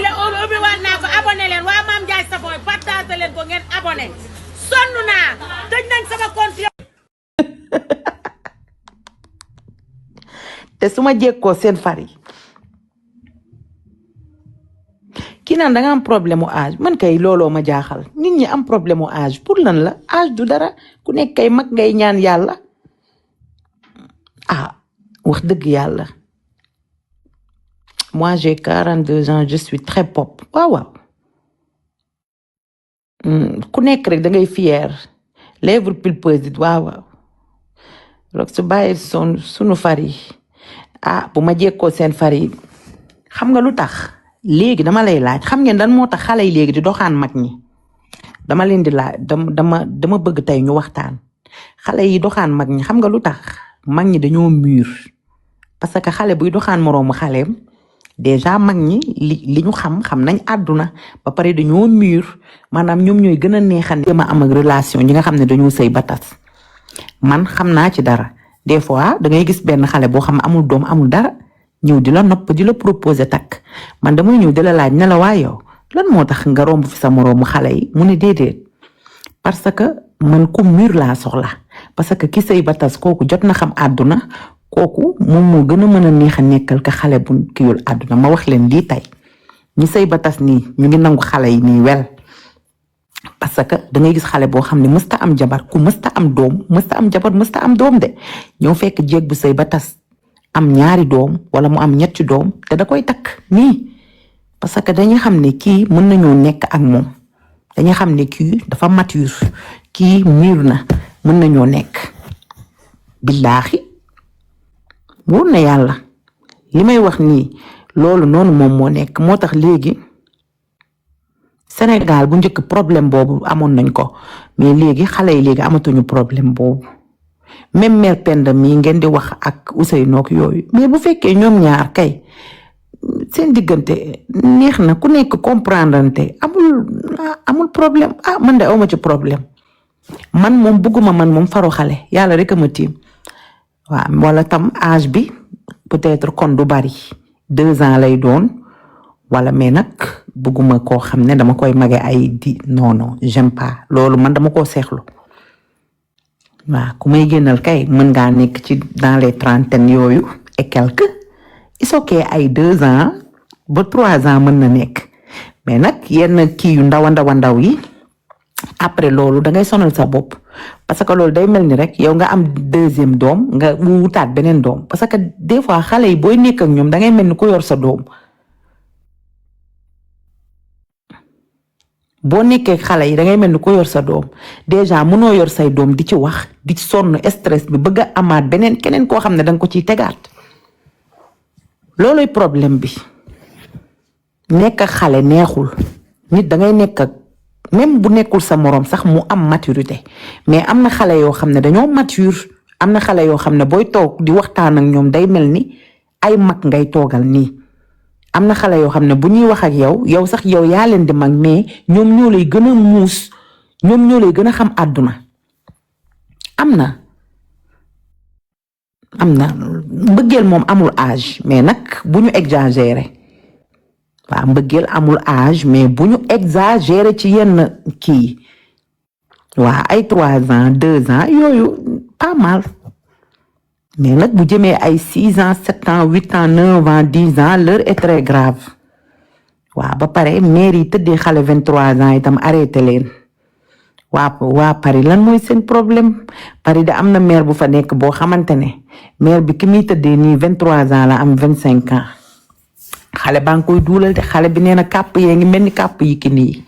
ubbi waat naa ko abonné leen waa Mame Ndiaye Savon partage leen ko ngeen abonné sonn naa tëj nañ sama compte te su ma jékkoo seen far yi kii naan da nga am problème mu âge man kay looloo ma jaaxal nit ñi am problème mu âge pour lan la âge du dara ku nekk kay mag ngay ñaan yàlla ah wax dëgg yàlla moi j'ai 42 ans je suis très pop waaw waaw ku nekk rek da ngay fier lèvre pulpeuse it waaw waaw rok su bàyyi sunu far yi ah bu ma jékkoo seen far yi xam nga lu tax léegi dama lay laaj xam ngeen dan moo tax xale yi léegi di doxaan mag ñi dama leen di laaj dama bëgg tey ñu waxtaan xale yi doxaan mag ñi xam nga lu tax mag ñi dañoo mûr parce que xale buy doxaan moroomu xaleem déjà mag ñi li ñu xam nañ àdduna ba pare dañoo mûr maanaam ñoom ñooy gën a neexal ma am ak relation ñi nga xam ne dañoo sëy ba tas man xam naa ci dara des fois da ngay gis benn xale boo xam ne amul doom amul dara ñëw di la nopp di la proposer takk man damay ñëw di la laaj ne la waa yow lan moo tax nga romb fi sa moroomu xale yi mu ne déedéet parce que man ku mûr laa soxla parce que ki sëy ba tas kooku jot na xam àdduna kooku moom moo gën a mën a neex a nekkal ka xale bu kiyul àdduna ma wax leen lii tey ñi sëy ba tas nii ñu ngi nangu xale yi nii wel parce que da ngay gis xale boo xam ne mësta am jabar ku mësta am doom mësta am jabar mësta am doom de ñoo fekk jéeg bu sëy ba tas am ñaari doom wala mu am ñetti doom te da koy takk nii parce que dañuy xam ne kii mën nañoo nekk ak moom dañuy xam ne kii dafa mature kii mûr na mën nañoo nekk billaahi wóor na yàlla li may wax nii loolu noonu moom moo nekk moo tax léegi Sénégal bu njëkk problème boobu amoon nañ ko mais léegi xale yi léegi amatuñu problème boobu même mère Penda mii ngeen di wax ak Ousseynou ak yooyu mais bu fekkee ñoom ñaar kay seen diggante neex na ku nekk comprendre amul problème ah man de awma ci problème man moom bëgguma man moom faru xale yàlla rek a ma tiim waaw wala tam âge bi peut-être kon du bari 2 ans lay doon wala mais nag bëgguma koo xam ne dama koy mage ay non j'aime pas loolu man dama koo seexlu waaw ku may génnal kay mën ngaa nekk ci dans les trentaines yooyu et quelques is ok ay 2 ans ba 3 ans mën na nekk mais nag yenn kii yu ndaw yi après loolu da ngay sonal sa bopp parce que loolu day mel ni rek yow nga am 2e doom nga wutaat beneen doom parce que des fois xale yi booy nekk ak ñoom da ngay mel ni ku yor sa doom boo nekkee xale yi da ngay mel ni ku yor sa doom déjà mënoo yor say doom di ci wax di ci sonn stress bi bëgg a amaat keneen koo xam ne danga ko ciy tegaat looloy problème bi nekk ak xale neexul nit da ngay nekk ak même bu nekkul sa moroom sax mu am maturité mais am na xale yoo xam ne dañoo mature am na xale yoo xam ne booy toog di waxtaan ak ñoom day mel ni ay mag ngay toogal nii am na xale yoo xam ne bu ñuy wax ak yow sax yow yaa leen di mag mais ñoom ñoo lay gën a muus ñoom ñoo lay gën a xam àdduna am na mbëggeel moom amul âge mais nag bu ñu exagéré waaw mbëggeel amul âge mais bu ñu exagéré ci yenn kii waaw ay 3 ans 2 ans yooyu pas mal mais nag bu jëmee ay 6 ans 7 ans 8 ans 9 ans 10 ans l'heure est très grave waaw ba pare mère yi tëddee xale 23 ans itam arrêté leen waa Paris lan mooy seen problème Paris de am na mère bu fa nekk boo xamante ne mère bi ki muy tëddee nii 23 ans la am 25 ans xale baa ngi koy duulal te xale bi nee na kàpp yee ngi mel ni kàpp yi ki nii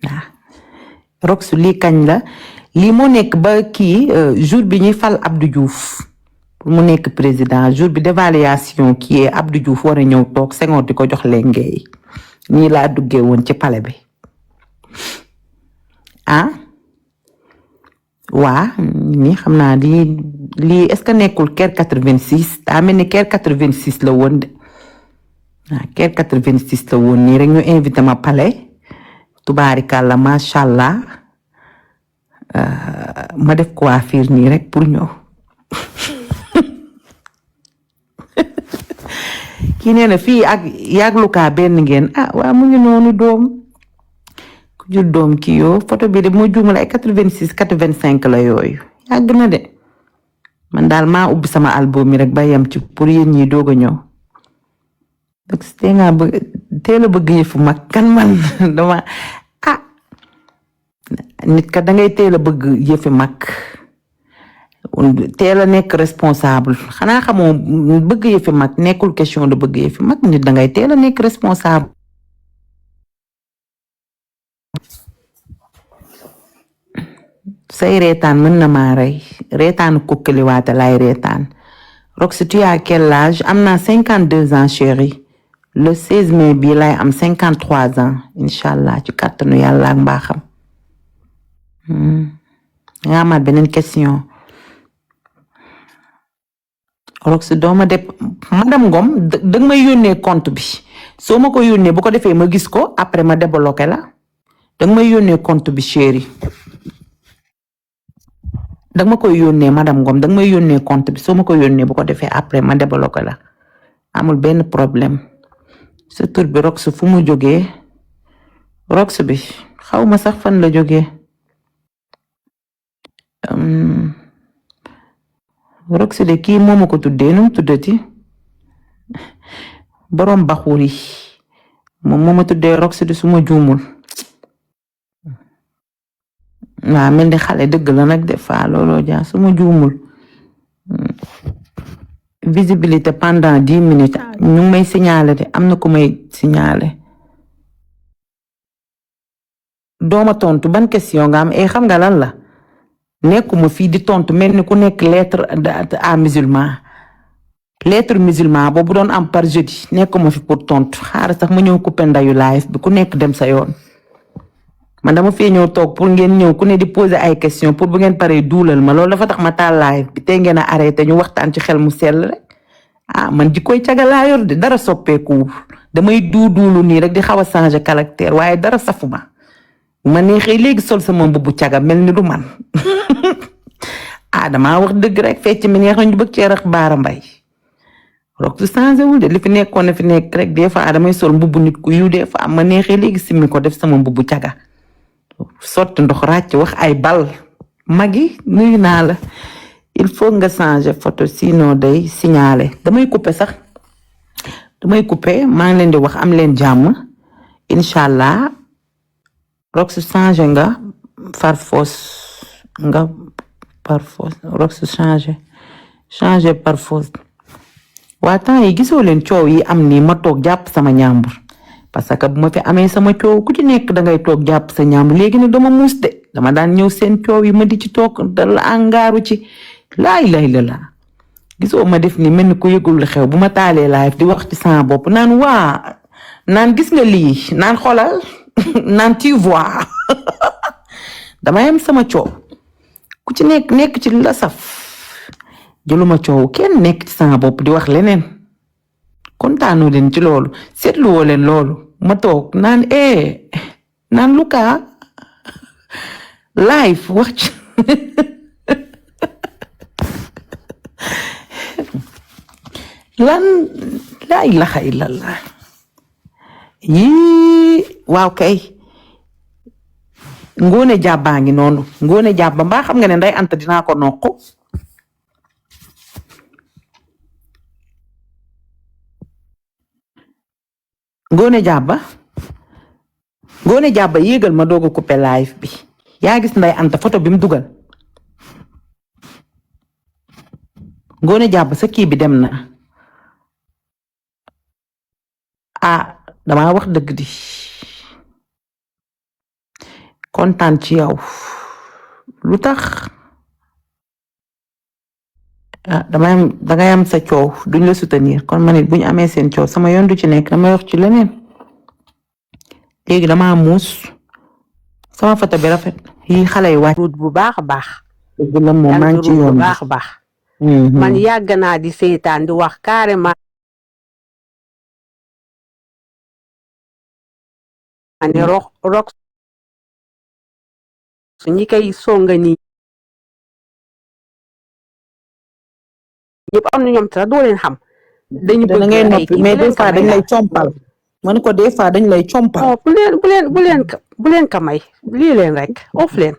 waaw Rox lii kañ la lii moo nekk ba kii jour bi ñuy fal Abdou Diouf pour mu nekk président jour bi d'évaluation kii Abdou Diouf war a ñëw toog Senghor di ko jox lengee nii laa duggee woon ci palais bi ah waa nii xam naa lii est-ce que nekkul Caire 86 daa mel ni Caire 86 la woon de waaw Caire 86 la woon nii rek ñu invité ma palais tubaarikàlla macha allah ma def coiffure nii rek pour ñëw kii nee na fii ak yaag Luka benn ngeen waa mu ngi noonu doom ku jur doom kii yoo photo bi de moo juumal ay 86 85 la yooyu yàgg na de man daal maa ubbi sama album mi rek ba yem ci pour yéen ñi doog a ñëw donc tey nga teel a bëgg yëfu mag kan man dama nit ka dangay teel a bëgg yëfi mag teel a nekk responsable xanaa xamoo bëgg yëfi mag nekkul question de bëgg yëfi mag nit dangay teel a nekk responsable say reetaan mën na maa rey reetaanu kukkaliwaate lay reetaan Rox tu as quel âge am naa 52 ans chérie le 16 mai bii lay am 53 ans inshallah ci kàttanu yàlla ak mbaaxam nga amaat beneen question Rox dooma def madame Ngom danga may yónnee compte bi soo ma ko yónnee bu ko defee ma gis ko après ma débloqué la danga may yónnee compte bi chérie danga ma koy yónnee madame Ngom danga may yónnee compte bi soo ma ko yónnee bu ko defee après ma débloqué la amul benn problème sa tur bi Rox fu mu jógee Rox bi xaw ma sax fan la jógee Rox de kii moo ma ko tuddee nu mu tuddati borom baxur yi moom moo ma tuddee Rox de suma juumul waaw mel ni xale dëgg la nag des fois looloo jaa suma juumul visibilité pendant 10 minutes ñu ngi may signaler de am na ku may signaler dooma tontu ban question nga am xam nga lan la nekkuma fii di tontu mel ni ku nekk lettre à musulman boobu doon am par jeudi nekkuma fi pour tontu xaaral sax ma ñëw couper ndayu live bi ku nekk dem sa yoon man dama fee ñëw toog pour ngeen ñëw ku ne di poser ay question pour bu ngeen paree duulal ma loolu dafa tax ma taal live bi tey ngeen a arrêté ñu waxtaan ci xel mu sell rek man ji koy caga laa yor de dara soppeeku damay duulu nii rek di xaw a changer caractère waaye dara safuma ma neexee léegi sol sama mbubu caga mel ni du man damaa wax dëgg rek fecc mi neex nañu bëgg cee rax baara mbay Rox su changé wul de li fi nekkoon na fi nekk rek des fois damay sol mbubu nit ku yiw des fois ma neexee léegi simmi ko def sama mbubu caga sotti ndox ràcc wax ay bal magi nuyu naa la il faut nga changer photo sinon day signaler damay couper sax maa ngi leen di wax am leen jàmm inshallah Rox changer nga Rox changer par force waa temps yi gisoo leen coow yi am nii ma toog jàpp sama ñaambur parce que bu ma fi amee sama coow ku ci nekk dangay toog jàpp sa ñaambur léegi ne dama muus de dama daan ñëw seen coow yi ma di ci toog dala angaaru ci laa gisoo ma def ni mel ni ku yëgul xew bu ma taalee live di wax ci sama bopp naan gis nga lii naan xoolal naan tu vois dama yam sama coow ku ci nekk ci la saf jëluma coow kenn nekk ci sama bopp di wax leneen kontaanoo leen ci loolu seetluwoo leen loolu ma toog naan Luka live wax ci lan laa ilaha illallah yii waaw kay ngoone jàbbaa ngi noonu ngoone jàbba mbaa xam nga ne nday anta dinaa ko noq ngoone jàbba yéegal ma doog a couper live bi yaa gis nday anta photo bi mu dugal ngoone jàbba sa kii bi dem na damaa wax dëgg di kontaan ci yow lu tax dangay am sa coow duñ la soutenir kon man it buñ amee seen coow sama yoon du ci nekk damay wax ci leneen léegi dama muus sama photo bi rafet yi xale yi wàcc bu baax a baax la moom maa ngi ci yoon bu baax a baax man yàgg naa di seetaan di wax carrément ne Rox su ñi koy songa nii ñëpp am na ñoom sax doo leen xam dañu da bëgg ngay ay noppi kii mais bu des leen ko fois may dañ lay daal compal man ko des fois dañ lay compal oh bu leen ko may lii leen rek of leen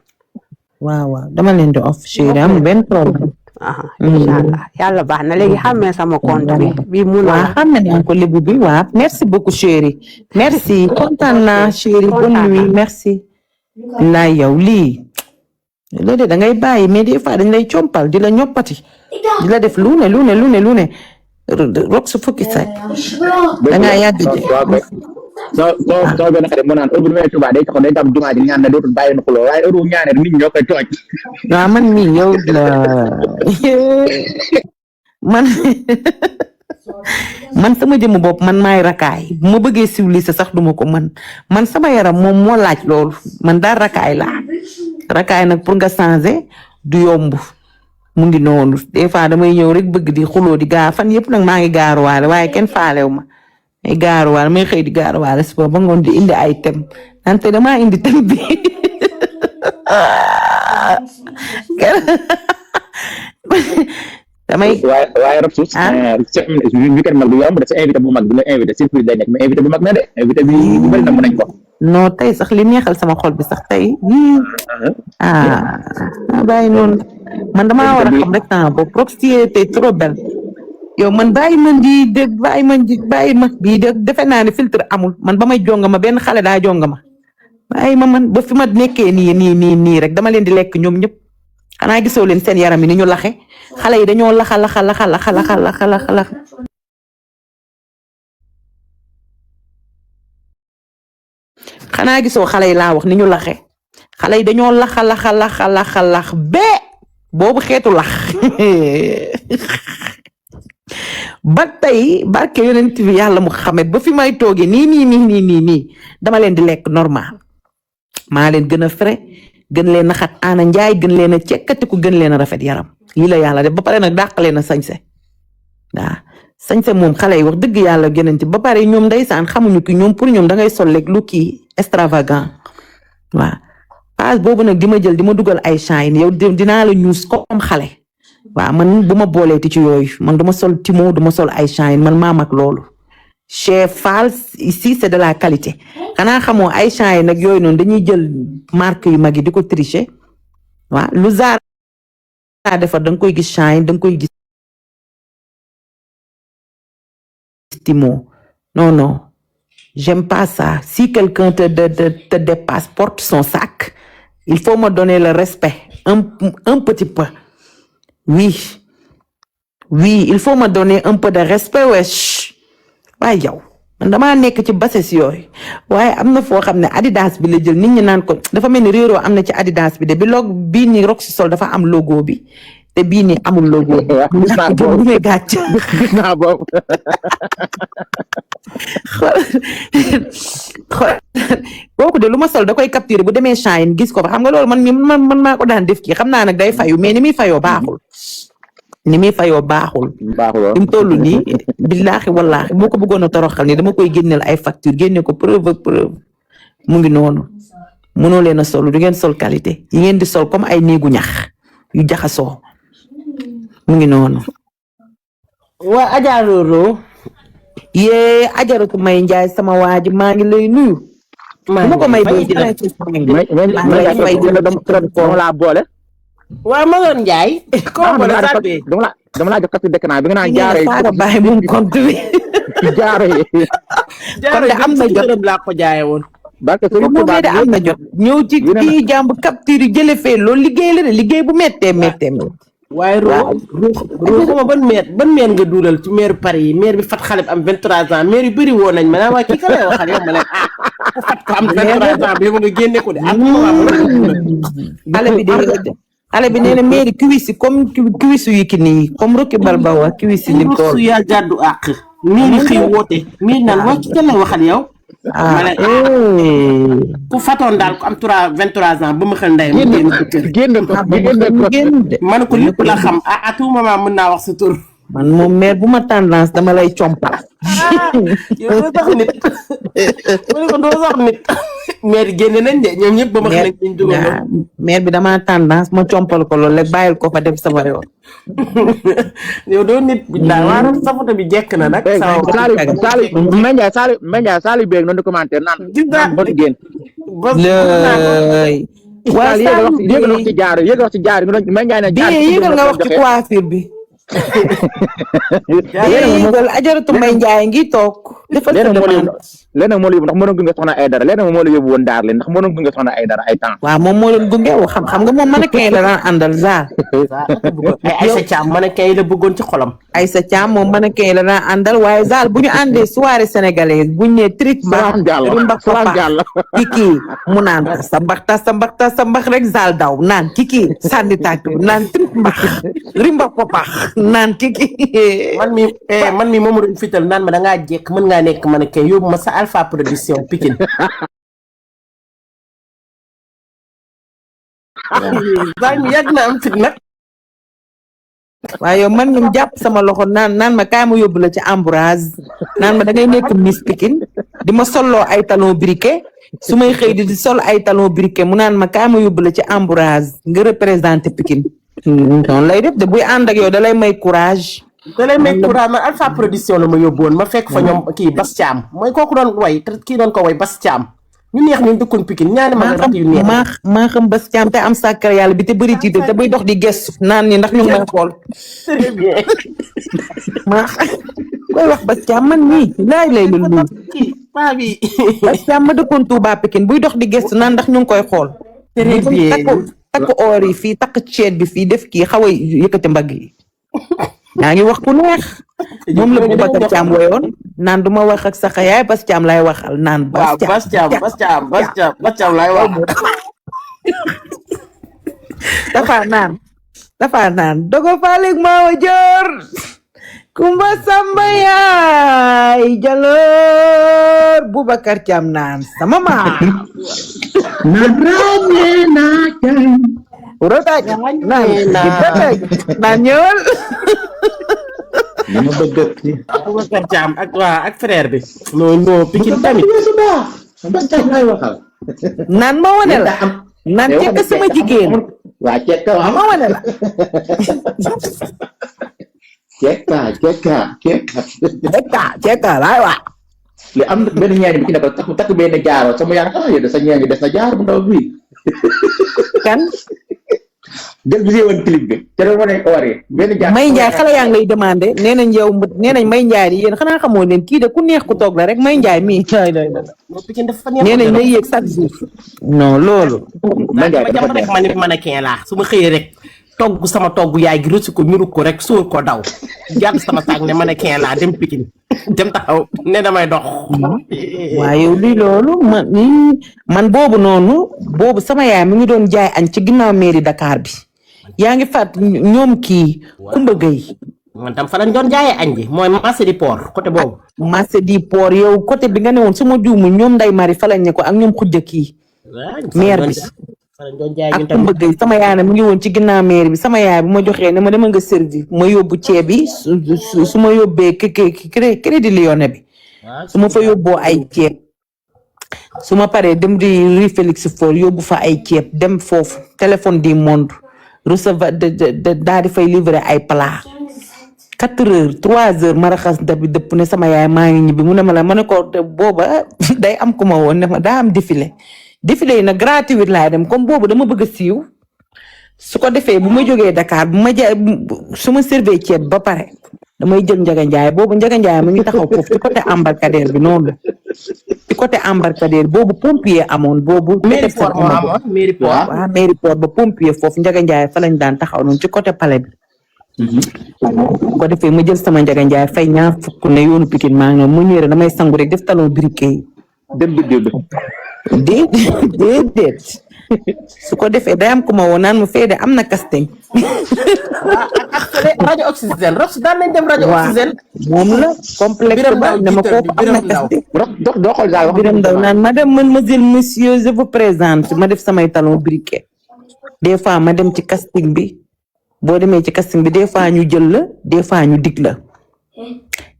waaw dama leen di off chéri am benn problème incha allah yàlla baax na léegi xàmmee sama compte bi mun na waaw la xam naa ko lébu bi waaw merci beaucoup chéri merci kontaan naa chéri bonne nuit merci laay yow lii loolu da ngay bàyyi mais des fois dañ lay compal di la ñoppati di la def lu ne rok su fukki sac da ngaa yàgg ji soo benn xarit mu naan heure bu demee Touba day taxaw day tam jumaa ji ñaan na dootul bàyyi na xuloo waaye heure bu ñaanee nit ñi ñoo koy tooñ waaw man mii yow la man sama jëmm bopp man maay rakaay bu ma bëggee civilisé sax duma ko man sama yaram moom moo laaj loolu man daal rakaay laa rakaay nag pour nga changer du yomb mu ngi noonu des fois damay ñëw rek bëgg di xuloo di gaar fan yëpp nag maa ngi gaaruwaale waaye kenn faalew ma may gaaruwaale may xëy di gaaruwaale suba ba ngoon di indi ay thème nante damaa indi thème bi damay waaye rab suus weekend mag du yomb de sa invité bu mag bi nga invité surprise day nekk mais invité bu mag na de invité bi ñu bëri na mën nañ ko non tey sax li neexal sama xol bi sax tey bàyyi noonu man damaa war a xam rek temps boobu proximité trop belle yow man bàyyi ma bii de defe naa ne filtre amul man ba may jongama benn xale daa jongama bàyyi ma man ba fi ma nekkee nii rek dama leen di lekk ñoom ñëpp xanaa gisoo leen seen yaram yi ni ñu laxe xale yi dañoo laxa xanaa gisoo xale yi laa wax ni ñu laxe xale yi dañoo lax bee boobu xeetu lax ba tey barke yonent bi yàlla mu xame ba fi may toogee nii dama leen di lekk normal maa leen gën a frais gën leen a xat ana njaay gën leen a cekkatiku gën leen a rafet yaram lii la yàlla def ba pare nag dàq leen a sañse waaw sañse moom xale yi wax dëgg yàlla gënanti ba pare ñoom ndeysaan xamuñu ki ñoom pour ñoom da ngay sol rek lu kii extravagant waaw page boobu nag di ma jël di ma dugal ay shine yow dinaa la ñuus comme xale waaw man bu ma booleeti ci yooyu man duma sol timo duma sol ay shine man maa mag loolu chez Fall ici c'est de la qualité xanaa xamoo ay shine nag yooyu noonu dañuy jël marque yu mag yi di ko tricher waaw lu Zara defar da nga koy gis shine da nga koy gis timo non j'aime pas ça si quelqu'un te dépasse porte son sac il faut me donner le respect un petit peu oui il faut me donner un peu de respect wesh waaye yow man damaa nekk ci bases yooyu waaye am na foo xam ne Adidas bi la jël nit ñi naan ko dafa mel ni réeroo am na ci Adidas bi de bi logo bii nii Roxy sol dafa am logo bi te bii nii amul logo bi. bu may gàcc gis naa boobu kooku de lu ma sol da koy capturer bu demee Shine gis ko fa xam nga loolu man maa ko daan def kii xam naa nag day fayu mais ni muy fayoo baaxul. ni muy fayoo baaxul. li mu toll nii billaahi wallaahi boo ko bëggoon a toroxal ni dama koy génneel ay facture génne ko preuve mu ngi noonu mënoo leen a sol du ngeen sol qualité yi ngeen di sol comme ay néegu ñax yu jaxasoo mu ngi noonu. waa Adja Roro. yee ajaratu may njaay sama waa ji maa ngi lay nuyu. maa ko may doon dama laa boole. waaw Maguette Ndiaye. dama laa jox carte d'écran bi nga naan jaaree. Fara bàyyi moom compte bi. jaaree. kon de am na jot laa ko jaayee woon. parce que moom de am na jot ñëw ci kii jàmb capture yi jële fee loolu liggéey la de liggéey bu méttee. waaye Roo xama ban meer nga duulal ci maire Paris yi maire bi fat xale bi am 23 ans maire yu bëri woon nañ ma naa waa kii ka lay waxal yow ma ne ku fat ko am 23 ans bi yow nga génne ko de xale bi nee na mairie kiwisi comme kiwisu yi ki nii comme Rocky Balboa kiwisi lim tool su yaa gàddu àq mii ni xëy woote mii naan waa ki ka lay waxal yow ku fatoon daal ku am 23 ans ba ma xel ndey génn ko man ko lépp la xam à tout moment mën naa wax sa tur man moom maire bu ma tendance dama lay compal. yow doo sax nit ma ne ko doo sax nit maire génne nañ de ñoom ñëpp ba ma xam ne ñu dugal maire bi dama tendance ma compal ko loolu rek bàyyil ko fa def sama réew. yow doo nit bi daal waaw sa photo bi jekk na nag Sali beeg noonu di commentaire naan bon génn lay waa yéegal wax ci jaar yéegal nga wax ci coiffure bi yéegal ajaratu Mbaye Ndiaye ngi toog defal sa demande léegi nag moo la yóbbu ndax mënoon gunge soxna ay dara léegi nag moo la yóbbu woon daar leen ndax mënoon gunge soxna ay dara ay temps waaw moom moo leen gunge xam nga moom mannequin la daan àndal Zal mais Aïssa Thiam mannequin la bëggoon ci xolam Aïssa Thiam moom mannequin la daan àndal waaye Zal bu ñu àndee soirée sénégalaise buñ ne trik mbax rimbax papa kiki mu naan sa mbax rek Zal daw naan kiki sànni tàkk naan trik mbax rimbax papa naan kiki man mi moom doon fital naan ma da ngaa jekk mën ngaa nekk mannequin yóbbu ma sa Alpha Production Pikine waaye yàgg na am fit nag waaye yow man ñoom jàpp sama loxo naan ma kaay ma yóbbu la ci Ambroise naan ma da ngay nekk Miss Pikine di ma solloo ay talon briquet su may xëy di sol ay talon briquet mu naan ma kaay ma yóbbu la ci Ambroise nga représenté Pikine noonu lay def de buy ànd ak yow da lay may courage da lay may courage man Alpha Production la ma yóbbu woon ma fekk fa ñoom kii Bas Thiam mooy kooku doon way kii doon ko way Bas Thiam ñu neex ñu dëkkoon Pikine ñaari ma rak yu neex maa xam Bas Thiam te am sàkkar yàlla bi te bëri ci te buy dox di gestu naan ni ndax ñu ngi may xool très bien maa koy wax Bas Thiam man nii laay lay lu kii paa bi Bas Thiam ma dëkkoon Touba Pikine buy dox di gestu naan ndax ñu ngi koy xool très bien takk oor yi fii takk ceet bi fii def kii xaw a yëkkati mbagg yi yaa ngi wax ku neex moom la Boubacar Thiam woyoon naan du ma wax ak sax yaay Bas Thiam laay waxal naan Bas Thiam laay wax dafa naan dogo faalik maawa joor kumba samba yaay jaloor Boubacar Thiam naan sama maam naan ràññee naa jàng rotaaj naan ñëwal dama bëgg Boubacar Thiam ak frère bi non Pikine tamit naan ma wane la naan cekk sama jigéen waa cekka ma wane la cekka laay wax li am na benn ñaari bi ki ne ko takk benn jaaroo sama yaay yow de sa ñaari des na jaar bu ndaw bi kan jël bi woon clip bi te doon wane oore benn jaar May Ndiaye xale yaa ngi lay demandé nee nañ yow May Ndiaye yi yéen xanaa xamoo leen kii de ku neex ku toog la rek May Ndiaye mii nee nañ lay yéeg chaque jour non loolu May Ndiaye jam rek man mannequin laa su ma xëyee rek togg sama togg yaay gi rëcc ko ñuru ko rek sóor ko daw jàdd sama saag ne mannequin laa dem Pikine dem taxaw ne damay dox waaye yow lii loolu man boobu noonu boobu sama yaay mi ngi doon jaay añ ci ginnaaw mairie Dakar bi yaa ngi fàtt ñoom kii Kumba Gueye man tam fa lañ doon jaayee añ bi mooy marché du port côté boobu marché du port yow côté bi nga ne woon su ma juumu ñoom Nday Mari fa lañ ne ko ak ñoom xujja kii maire bi ak Kumba Gueye sama yaay ne mu ngi woon ci ginnaaw maire bi sama yaay bu ma joxee ne ma dama nga servi ma yóbbu ceeb bi su ma yóbbee crédit lyonnais bi su ma fa yóbboo ay ceeb su ma paree dem di Rue Félix Faure yóbbu fa ay ceeb dem foofu téléphone du monde recevoir daal di fay livrer ay plat 4h 3h ma raxas ndab bi dëpp ne sama yaay maa ngi ñibbi mu ne ma la ma ne ko booba day am ku ma woon ne ma daa am défilé yi nag gratuit laay dem comme boobu dama bëgg a siiw su ko defee bu ma jógee Dakar bu ma jaay su ma servé ceeb ba pare damay jël Njaga Njaay boobu Njaga Njaay mu ngi taxaw foofu ci côté embarcadère bi noonu ci côté embarcadère boobu pompier amoon boobu mairie port moo amoon mairie port waaw mairie port ba pompier foofu Njaga Njaay fa lañ daan taxaw noonu ci côté palais bi bu ko defee ma jël sama Njaga Njaay fay ñaar fukk ne yoonu Pikine maa ngi mu ñëwee damay sangu rek def talon briquet yi dem bi déedéet su ko defee day am ku ma woo naan mu fee de am na casting rajo Oxygène Rox daan nañ dem rajo Oxygène moom la complexe ba ne ma kooku am na casting doo xool daal wax Biram Ndaw naan madame mademoiselle monsieur je vous présente ma def samay talon briquet des fois ma dem ci casting bi boo demee ci casting bi des fois ñu jël la des fois ñu dig la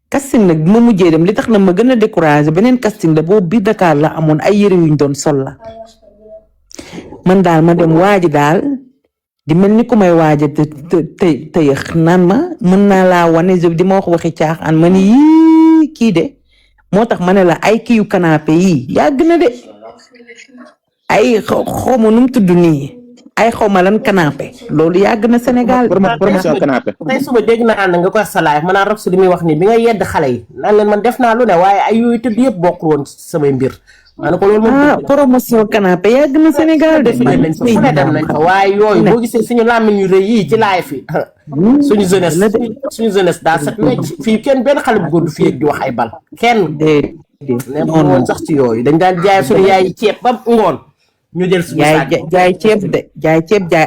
casting nag bi ma mujjee dem li tax na ma gën a découragé beneen casting la boobu biir Dakar la amoon ay yëre yuñ doon sol la man daal ma dem waaji daal di mel ni ku may waaja te yëx naan ma mën naa laa wane di ma wax waxi caaxaan ma ni yii kii de moo tax ma ne la ay kii yu canapé yii yàgg na de ay xawma nu mu tudd nii ay xawma lan canapé loolu yàgg na Sénégal. promotion canapé. tey suba dégg naa nga koy sa live ma naan Rox li muy wax nii bi nga yedd xale yi naan leen man def naa lu ne waaye ay yooyu tëdd yëpp bokkul woon samay mbir. ma ne ko loolu moom promotion canapé yàgg na Sénégal de. fu ne dem nañ fa waaye yooyu boo gisee suñu làmmiñ yu rëy yii ci live fi suñu jeunesse daa set wecc fii kenn benn xale bu góor du fi yëg di wax ay bal kenn. ne bu woon sax ci yooyu dañ daan jaay suñu yaay ceeb ba ngoon. ñu jël suñu saak jaay ceeb de jaay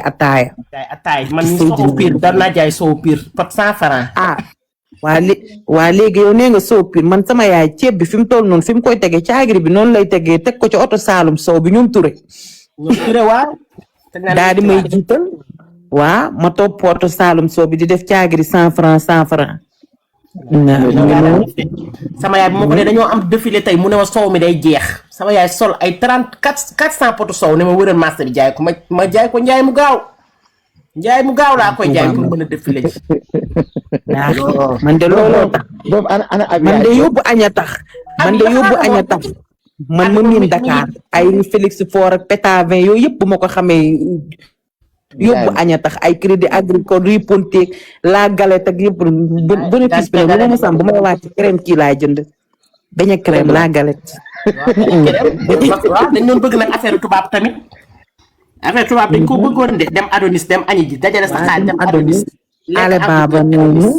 ataaya. jaay ataaya man soow piir daan naa jaay soow piir pot 100 francs. waa léegi yow nee nga soow piir man sama yaay ceeb bi fi mu toll noonu fi mu koy tegee caagri bi noonu lay tegee teg ko ci oto Saalum Sow bi ñoom Touré. ñoom Touré waaw. daal di may jiital. waa ma topp oto Saalum Sow bi di def caagri 100 francs 100 francs. sama yaay bi ma ko ne dañoo am défilé tey mu ne ma soow mi day jeex sama yaay sol ay 400 potu soow ne ma wëral marché bi jaay ko ma jaay ko njaay mu gaaw laa koy jaay pour mën a défilé ji. man de looloo tax man de yóbbu aña tax man ma miin Dakar ay Félix Faure ak Pétavin yooyu yëpp bu ma ko xamee yóbbu aña tax ay crédit agricole riponteeg la galette ak yëpp bénéfice bi nag lu ma sam bu may wàcc crème kii laay jënd beñe crème la galette. waaw dañ doon bëgg nag affaire tubaab tamit affaire tubaab dañ ko bëggoon de dem Adonis dem añi ji dajale sa xaalis dem Adonis ale baaba noonu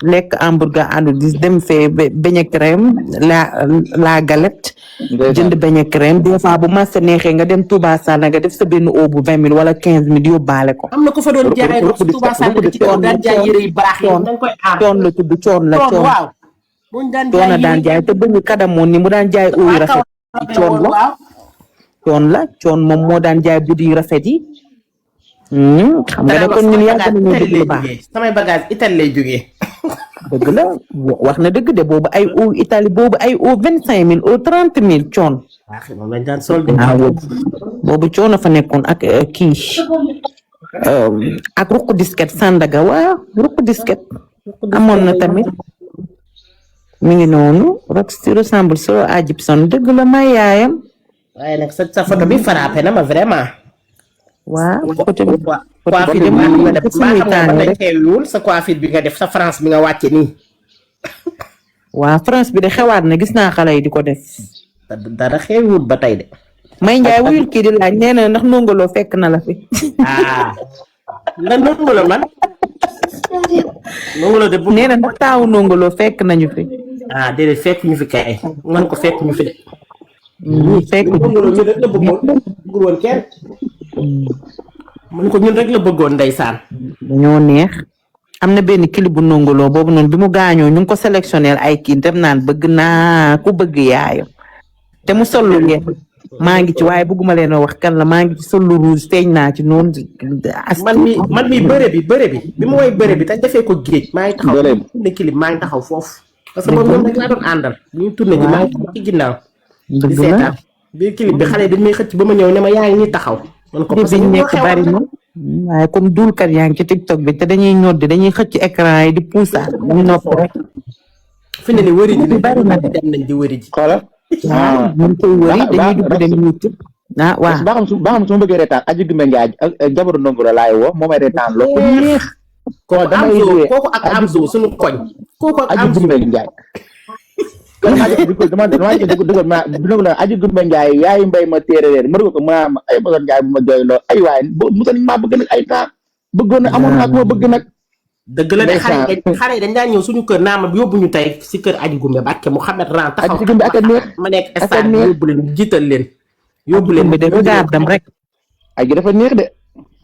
lekk hamburger Adonis dem fee beñe crème la galette jënd beñe crème des fois bu marché neexee nga dem Touba Sall nga def sa benn eau bu 20 000 wala 15 000 yóbbaale ko. am na ko fa doon jaay Touba Sall ci kaw daan jaay yére yu baax yi dañ koy aar coon la tudd coon waaw buñ daan jaay te bëñu kadamoon ni mu daan jaay eau yu rafet coon moom moo daan jaay buddi yu rafet yi. xam nga ne kon ñun yàgg nañu dëgg lu baax samay bagage Italie lay jógee. dëgg la wax na dëgg de boobu ay eau Italie boobu ay eau 25 000 eau 30 000 coon. waaw moom lañ daan sol boobu coon a fa nekkoon ak kii ak ruq disket Sandaga waaw ruq disket amoon na tamit mi ngi noonu Rox ressemble so à Gibson dëgg la may yaayam. waaye nag sa photo bi frappé na ma vraiment. waaw côté bi coiffure bi nga def sa coiffure bi nga def sa France bi nga wàcce nii. waaw France bi de xewaat na gis naa xale yi di ko def. dara xewul ba tey de. May Njaay wuyul kii di laaj nee na ndax nongoloo fekk na la fi. lan nongoloo man. nongoloo de nee na ndax taawu nongoloo fekk nañu fi. déedéet fekk ñu fi kay man ko fekk ñu fi de. fekk nongoloo ñu rek la bëggoon bëggul woon kenn. mun ko ñun rek la bëggoon ndeysaan. dañoo neex am na benn clip bu nongoloo boobu noonu bi mu gaañoo ñu ngi ko sélectionné ay kii dem naan bëgg naa ku bëgg yaayam te mu sol lu ngeen maa ngi ci waaye bëgguma leen a wax kan la maa ngi ci sol lu rouge feeñ naa ci noonu. man mi bëre bi mu woy bëre bi te defee ko géej maa ngi taxaw ne clip maa ngi taxaw foofu. parce que moom ñoom rek laa doon àndal. ñu tourné ji maa ngi taxaw ci ginnaaw. di seetaan biir clip bi xale dañ may xëcc ba ma ñëw ne ma yaa ngi ni taxaw. man ko parce que ñu nekk bari na waaye comme duulkat yaa ngi ci TikTok bi te dañuy ñoddi dañuy xëcc écran yi di puusaat ñu nopp rek. fi ne ni wëri ji bari na dem nañ di wëri ji. xoolal. waaw ñu koy wëri dañuy dugg dem YouTube. waaw ba xam su ma bëggee reetaan aji gumbe njaay ak jabaru ndongo la laay woo moo may reetaan loo ko neex. kooku ak Amzo suñu koñ. kooku ak aji gumbe njaay. aji gumbe njaay yaay mbay ma téere réer ma ko ma ay mosoon njaay bu ma jooy loo ay waaye mosoon maa bëgg nag ay temps bëggoon na amoon naa ko ma bëgg nag. dëgg la de xale yi dañ daan ñëw suñu kër naa ma yóbbu ñu tey si kër aji gumbe barke Mouhamed Ran taxaw ma nekk stade yóbbu leen jiital leen yóbbu leen de regardam rek aji dafa neex de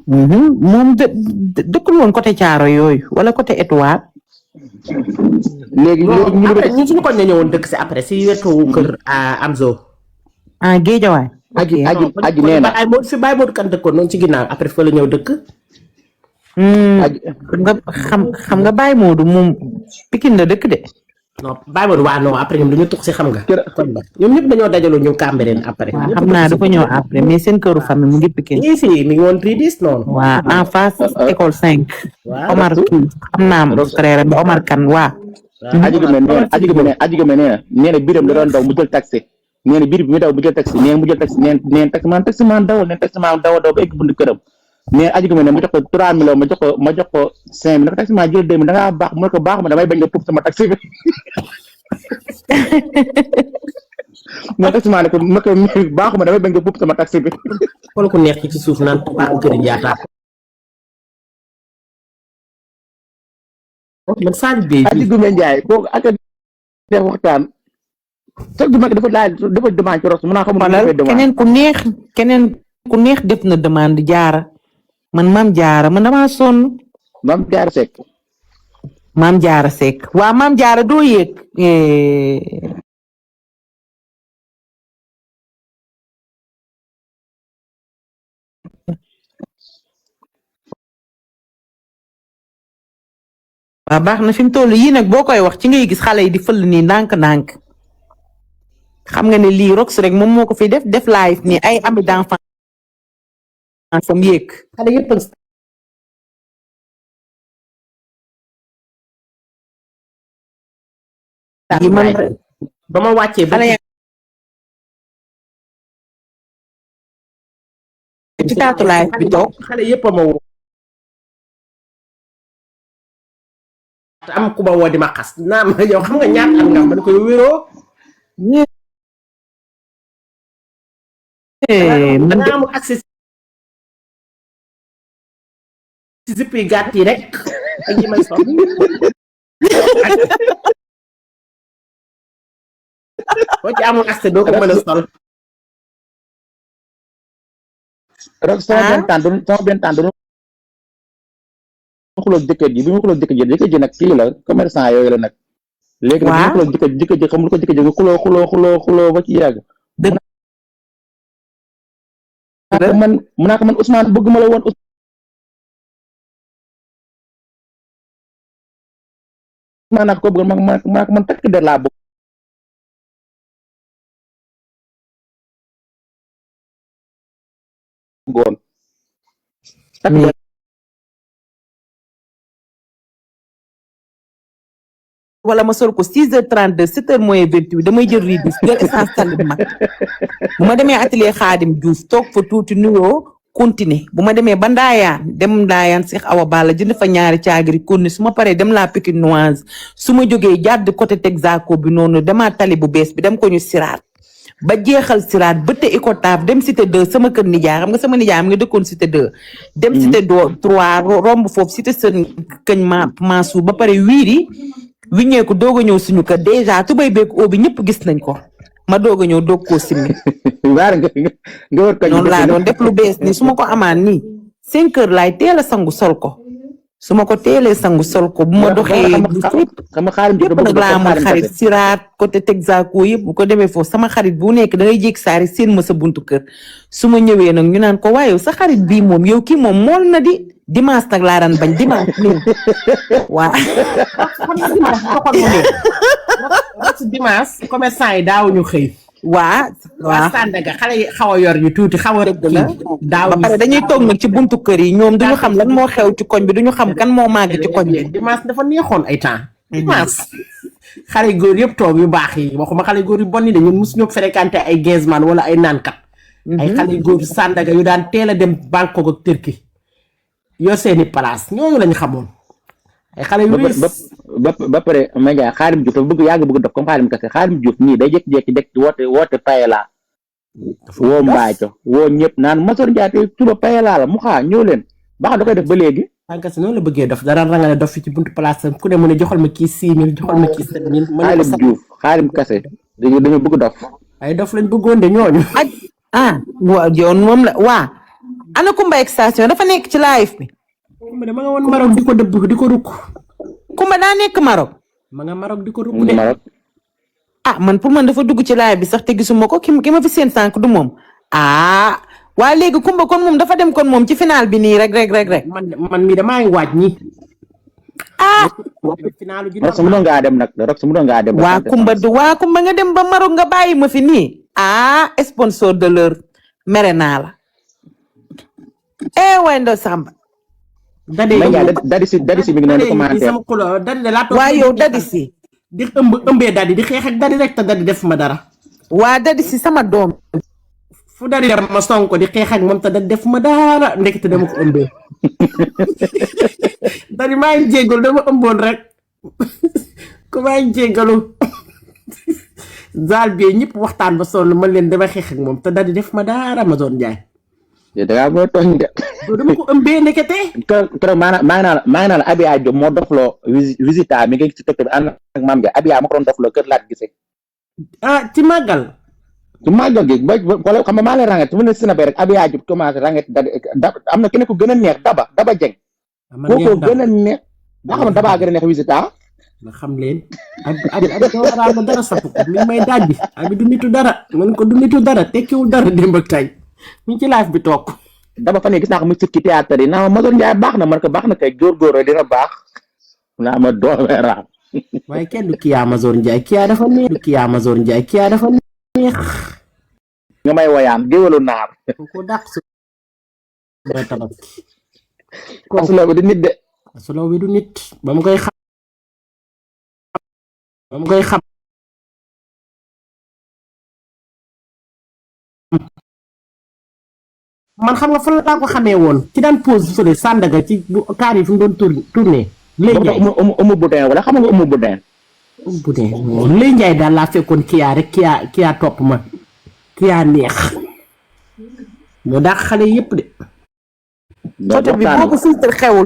moom dëkkul woon côté Thiaro yooyu wala côté Étoile léegi ñun suñu koñ la ñëwoon dëkk si après si wetu kër Amzo Géejawaay aji nee na fi bàyyi Modou kan dëkkoon noonu ci ginnaaw après fa la ñëw dëkk xam nga Baye Modou moom Pikine la dëkk de. non bàyyi ma waa non après ñoom dañu tux si xam nga. kon ba ñoom ñëpp dañoo dajaloo ñu Cambérène après. waaw xam naa dafa ñëw après mais seen këru famille mu ngi Pikine. si mi ngi woon Ridis noonu. waa en face école 5. waaw Omar kii xam naa frère bi Omar Kane waa. aji gëme nee na biram da doon daw mu jël taxi nee na biir bi mu daw mu jël taxi nee mu jël taxi neen taxi man dawal ba egg buntu këram nee aji gëme ne ma jox ko 3 millions ma jox ko 5 millions taxi man jël 2 millions da ngaa baax mu ne ko baax ma damay bañ nga puub sama taxi bi ma taxi man ne ko baax ma damay bañ nga puub sama taxi bi xool ko neex ci suuf naan papa kër yaata man Saliou Bey aji gëme Njaay kooku ak neex waxtaan sax du mag dafa demande ci Rox mu naa xamul keneen ku neex def na demande jaara man maam jaara man dama sonn maam jaara Seck waa maam jaara doo yéeg waa baax na fi mu toll yii nag boo koy wax ci ngay gis xale yi di fël nii ndànk-ndànk xam nga ne lii Rox rek moom moo ko fi def live nii ay ami d'enfant sam yéeg xale yëpp yi man ba ma wàccee ba ci taatu live bi toog xale yëpp a ma woo am ku ma woo di ma xas naa ma yow xam nga ñaata am nga man koy wéroo man de amul accès ci zip yi gàtt yi rek ak yi may sol boo ci amul accès doo ko mën a sol rek sama benn temps doon xuloog jëkkër ji bi mu xuloog jëkkër ji nag kii la commerçant yooyu la nag léegi nag bi mu xuloog jëkkër ji xamul ko jëkkër ji xuloo ba ci yàgg man mu naa ko man Ousmane bëgg ma la woon Ousmane naa ko bëgg man takk der laa bëggoon takk der wala ma sol ko 6h32 7h moins 28 damay jël ridis jël essence salit ma bu ma demee atelier Xaadim Diouf toog fa tuuti nuyoo continuer bu ma demee ba Ndaayaan Seex Awa Balla jënd fa ñaari caagiri konni su ma paree dem la Pikinoise su ma jógee jàdd côté Texaco bi noonu dama tali bu bees bi dem ko ñu siraat ba jeexal siraat bëtte Icotaf dem cité 2 sama kër nijaay xam nga sama nijaay am nga dëkkoon cité 2 dem cité 3 romb foofu cité seen këñ Mansour ba pare wiiri wiññeeku doog a ñëw suñu kër dèjà tubay beeg oo bi ñëpp gis nañ ko ma doog a ñëw doog koo simmi noonu laa doon def lu bees nii su ma ko amaan nii 5 heures laay teel a sangu sol ko su ma ko teelee sangu sol ko bu ma doxee yëpp nag laa amoon xarit siraat côté Texaco yëpp bu ko demee foofu sama xarit bu nekk da ngay jékki saari seen ma sa buntu kër su ma ñëwee nag ñu naan ko waaye sa xarit bii moom yow kii moom mool na di dimanche nag laa daan bañ dimanche nii waa dimanche commerçant yi daawuñu xëy waa Sandaga xale yi xaw a yor yu tuuti xaw a dëgg la ba pare dañuy toog nag ci buntu kër yi ñoom duñu xam lan moo xew ci koñ bi duñu xam kan moo màgg ci koñ bi dimanche dafa neexoon ay temps dimanche xale yu góor yëpp toog yu baax yi waxuma xale yu góor yu bon yi de ñun mosu ñu fréquenté ay gainsman wala ay naankat ay xale yu góor Sandaga yu daan teel a dem Bangkok ak Turquie yor seeni place ñooñu lañ xamoon ay xale yu ba pare ma ngi Xaadim Diouf dafa bëgg dof comme Xaadim kase Xaadim Diouf nii day jékki-jékki woote payela woo mbaaco woo ñëpp naan Masor Ndiaye te suba payela la mu xaa ñëw leen baax da koy def ba léegi kase noonu la bëggee dof dara rangale dof fi ci buntu place ku ne mu ne joxal ma kii 6 000 joxal ma kii 7 000 Xaadim Diouf Xaadim kase dañu bëgg dof ay dof lañ bëggoon de ñooñu waa yoon moom la waa ana Kumba extension dafa nekk ci live bi Kumba de ma nga woon Maroc di ko dëbb di ko rukk Kumba daa nekk Maroc ma nga Maroc di ko rukk de man pour man dafa dugg ci live bi sax te gisuma ko ki ma fi seen sànq du moom waa léegi Kumba kon moom dafa dem kon moom ci final bi nii rek. man mi damaa ngi waaj ñi. ah finalu ji Rox mu doon ngaa dem nag Rox mu doon ngaa dem. waa Kumba nga dem ba Maroc nga bàyyi ma fi nii. sponsor de l'heure mere naa la. way ndo Samba. dadi si mi ngi noonu commentaire. waa yow dadi si. di ëmbee dadi di xeex ak dadi rek te dadi def ma dara. waa dadi si sama doom. fu dadi dem ma song ko di xeex ak moom te dadi def ma dara ndekete dama ko ëmbee. dadi maa ngi jéggalu dama ëmboon rek ku maa ngi jéggalu. zaal bi ñëpp waxtaan ba sonn man leen dama xeex ak moom te dadi def ma dara ma doon jaay. dangaa boo tooñ de. dama ko ëmbee ndekete. keroog maa ngi naan la Abia Diop moo dofloo visita mi ngi ci tëkk bi ànd ak maam ja Abia ma ko doon dofloo kër laat gisee. ci màggal. ci màggal gi ba xam nga maa lay ranget mu ne Sinabe rek Abia Diop commencé ranget am na kenn ku gën a neex Daba Jeng. kooku gën a neex daa xam ne Daba gën a neex visita. ma xam leen abi doo dara safu ko mi may daaj bi abi du nitu dara man ko du nitu dara tekkiwul dara démb ak tey mi ci live bi toog. Daba fan yii gis naa ko mu ci théâtre yi naa ma Mazor Ndiaye baax na man ko baax na kay góor-góor dina baax naa ma doomee raam. waaye kenn du Kia Mazor Ndiaye Kia dafa neex. nga may woyaan géwalu naar. ko dàq su mooy tabaski. asuloo bi du nit de. asuloo bi du nit ba mu koy xam. man xam nga fan laa ko xamee woon ci daan pause fële Sandaga ci kaar yi fu mu doon tourné. Lay Ndiaye umu Boudin wala xam nga umu Boudin. Lay Ndiaye daal laa fekkoon Kia rek Kia topp ma Kia neex moo daax xale yépp de. photo bi boobu filtre xewul.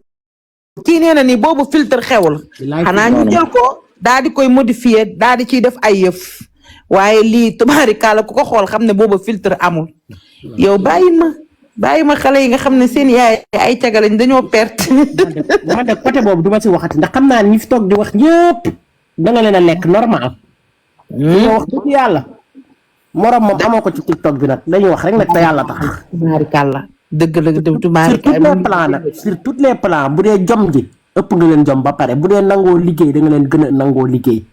kii nee na ni boobu filtre xewul. xanaa ñu jël ko daal di koy modifier daal di ciy def ay yëf. waaye lii tubaarikàlla ku ko xool xam ne boobu filtre amul. yow bàyyi ma xale yi nga xam ne seen yaay ay cagalañ dañoo perte. man de côté boobu du ma si waxati ndax xam naa ñi fi toog di wax ñëpp da nga leen a lekk normal. wax dëgg yàlla. morom moom amoo ko ci TikTok bi nag dañuy wax rek nag te yàlla tax. tubaarikàlla dëgg la tubaarikàlla. sur tous les plans bu dee jom ji ëpp nga leen jom ba pare bu dee nangoo liggéey da nga leen gën a nangoo liggéey.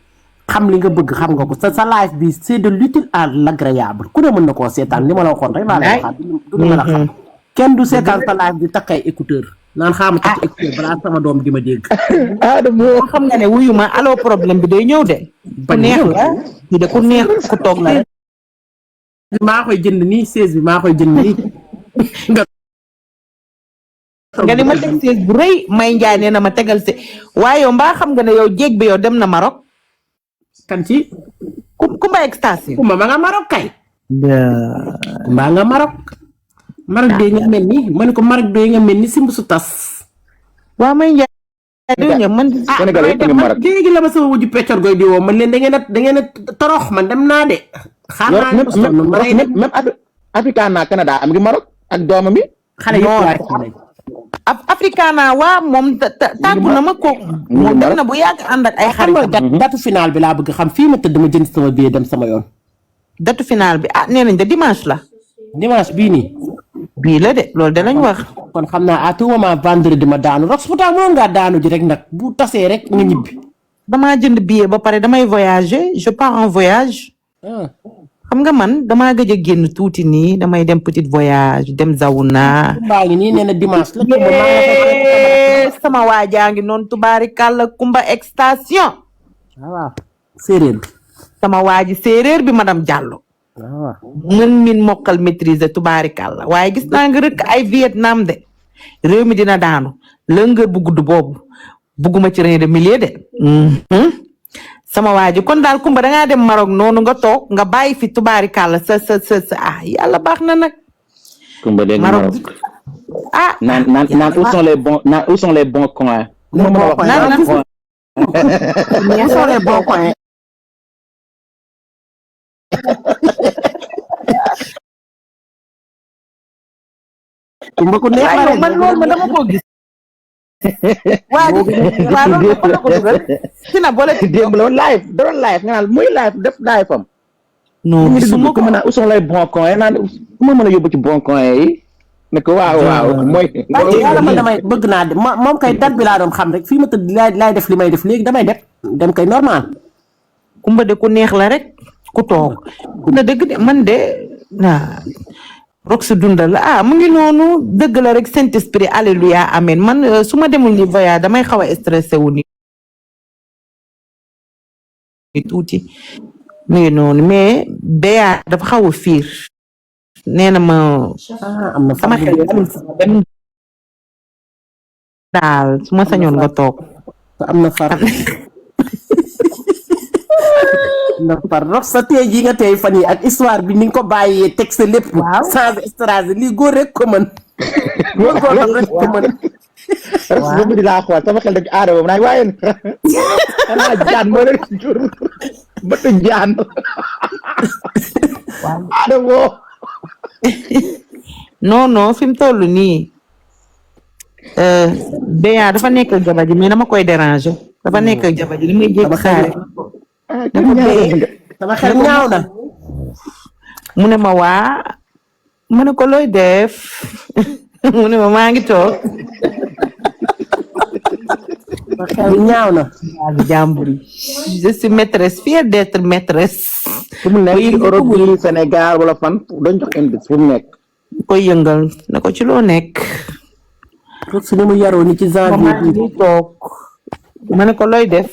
xam li nga bëgg xam nga ko sa live bi c'est de l'utile à l'agréable ku ne mën na koo seetaan li ma la waxoon rek laa lay waxaat du mën a xam kenn du seetaan sa live bi takkay écouteur naan xaama takk écouteur balaa sama doom di ma dégg. moo xam nga ne wuyu ma allo problème bi day ñëw de. ku neex la ñu de ku neex ku toog la rek. maa koy jënd nii 16 bi maa koy jënd nii. nga ni ma teg 16 bu rëy May Njaay nee na ma tegal si waaye yow mbaa xam nga ne yow jéeg bi yow dem na Maroc. kan ci. Kumba extension. Kumba ma nga Maroc kay. Kumba nga Maroc. Maroc de nga mel ni ma ne ko Maroc de nga mel ni simb su tas. waa May Njaay man. Sénégal yëpp nga Maroc léegi la ma sama wujju peccor goy di woo man leen da ngeen a torox man dem naa de. xaar naa ne même Africana Canada am ngi Maroc ak doomam bi. xale yëpp Africana waa moom tàggu na ma ko moom dem na bu yàgg ànd ak ay xaritam. datu final bi laa bëgg xam fii ma tëdd ma jënd sama billet dem sama yoon. datu final bi nee nañ de dimanche la. dimanche bii nii. bii la de loolu danañ wax. kon xam naa à tout moment vendredi ma daanu Rox pourtant mënoon ngaa daanu ji rek nag bu tasee rek nga ñibbi. damaa jënd billet ba pare damay voyager je pars en voyage. xam nga man damaa gëj a génn tuuti nii damay dem petite voyage dem Zawuna. Kumba ngi nii nee na dimanche la. sama waa jaa ngi noonu tubaarikàlla Kumba extension. waaw séeréer bi. sama waa ji séeréer bi madame Diallo. waaw mën min mokkal maîtriser tubaarikàlla waaye gis naa nga rëkk ay Vietnam de réew mi dina daanu lëngër bu gudd boobu bugguma ci rein de millier de. sama waa ji kon daal Kumba dangaa dem Maroc noonu nga toog nga bàyyi fi tubaarikàlla sa yàlla baax na nag. Kumba dégg Maroc naan où sont les bons coins. où sont les bons coins. Kumba ku neex la man loolu ma dama ko gis. waa loolu ma ko dugal. Sina boole ci démb la live doon live nga naan muy live def live am. non gisuma ko où sont les bons coins naan ku ma mën a yóbbu ci bon coin yi ne ko waaw mooy waaye yàlla man damay bëgg naa de moom kay date bi laa doon xam rek fii ma tëdd laay def li may def léegi damay dem kay normal. kumba de ku neex la rek ku toog na dëgg de man de Rox dundal la mu ngi noonu dëgg la rek Saint Esprit alléluia amen man su ma demul ni voyage damay xaw a stressé wu ni tuuti mu ngi noonu mais Béya dafa xaw a fiir nee na ma am na sama xel amul si dem daal su ma sañoon nga toog am na far na par Rox sa tey jii nga tey fan yi ak histoire bi ni nga ko bàyyee teg sa lépp sans stratégie lii góor rek ko mën góor rek ko mën boobu di laa xool sama xel dëgg aada boobu naa waaye xanaa jaan moo leen jur bëtu jaan aada boo non fi mu toll nii Béya dafa nekk ak jabar ji mais dama koy déranger dafa nekk ak jabar ji li may jékki saare sama xel ñaaw na mu ne ma waa mu ne ko looy def mu ne ma maa ngi toog sama xel ñaaw na jàmbur yi je suis maîtresse fière d'être maîtresse fu mu nekk Europe bi Sénégal wala fan dañ jox indice fu mu nekk koy yëngal na ko ci loo nekk Rox ni mu yaroo ni ci janvier bi toog ma ne ko looy def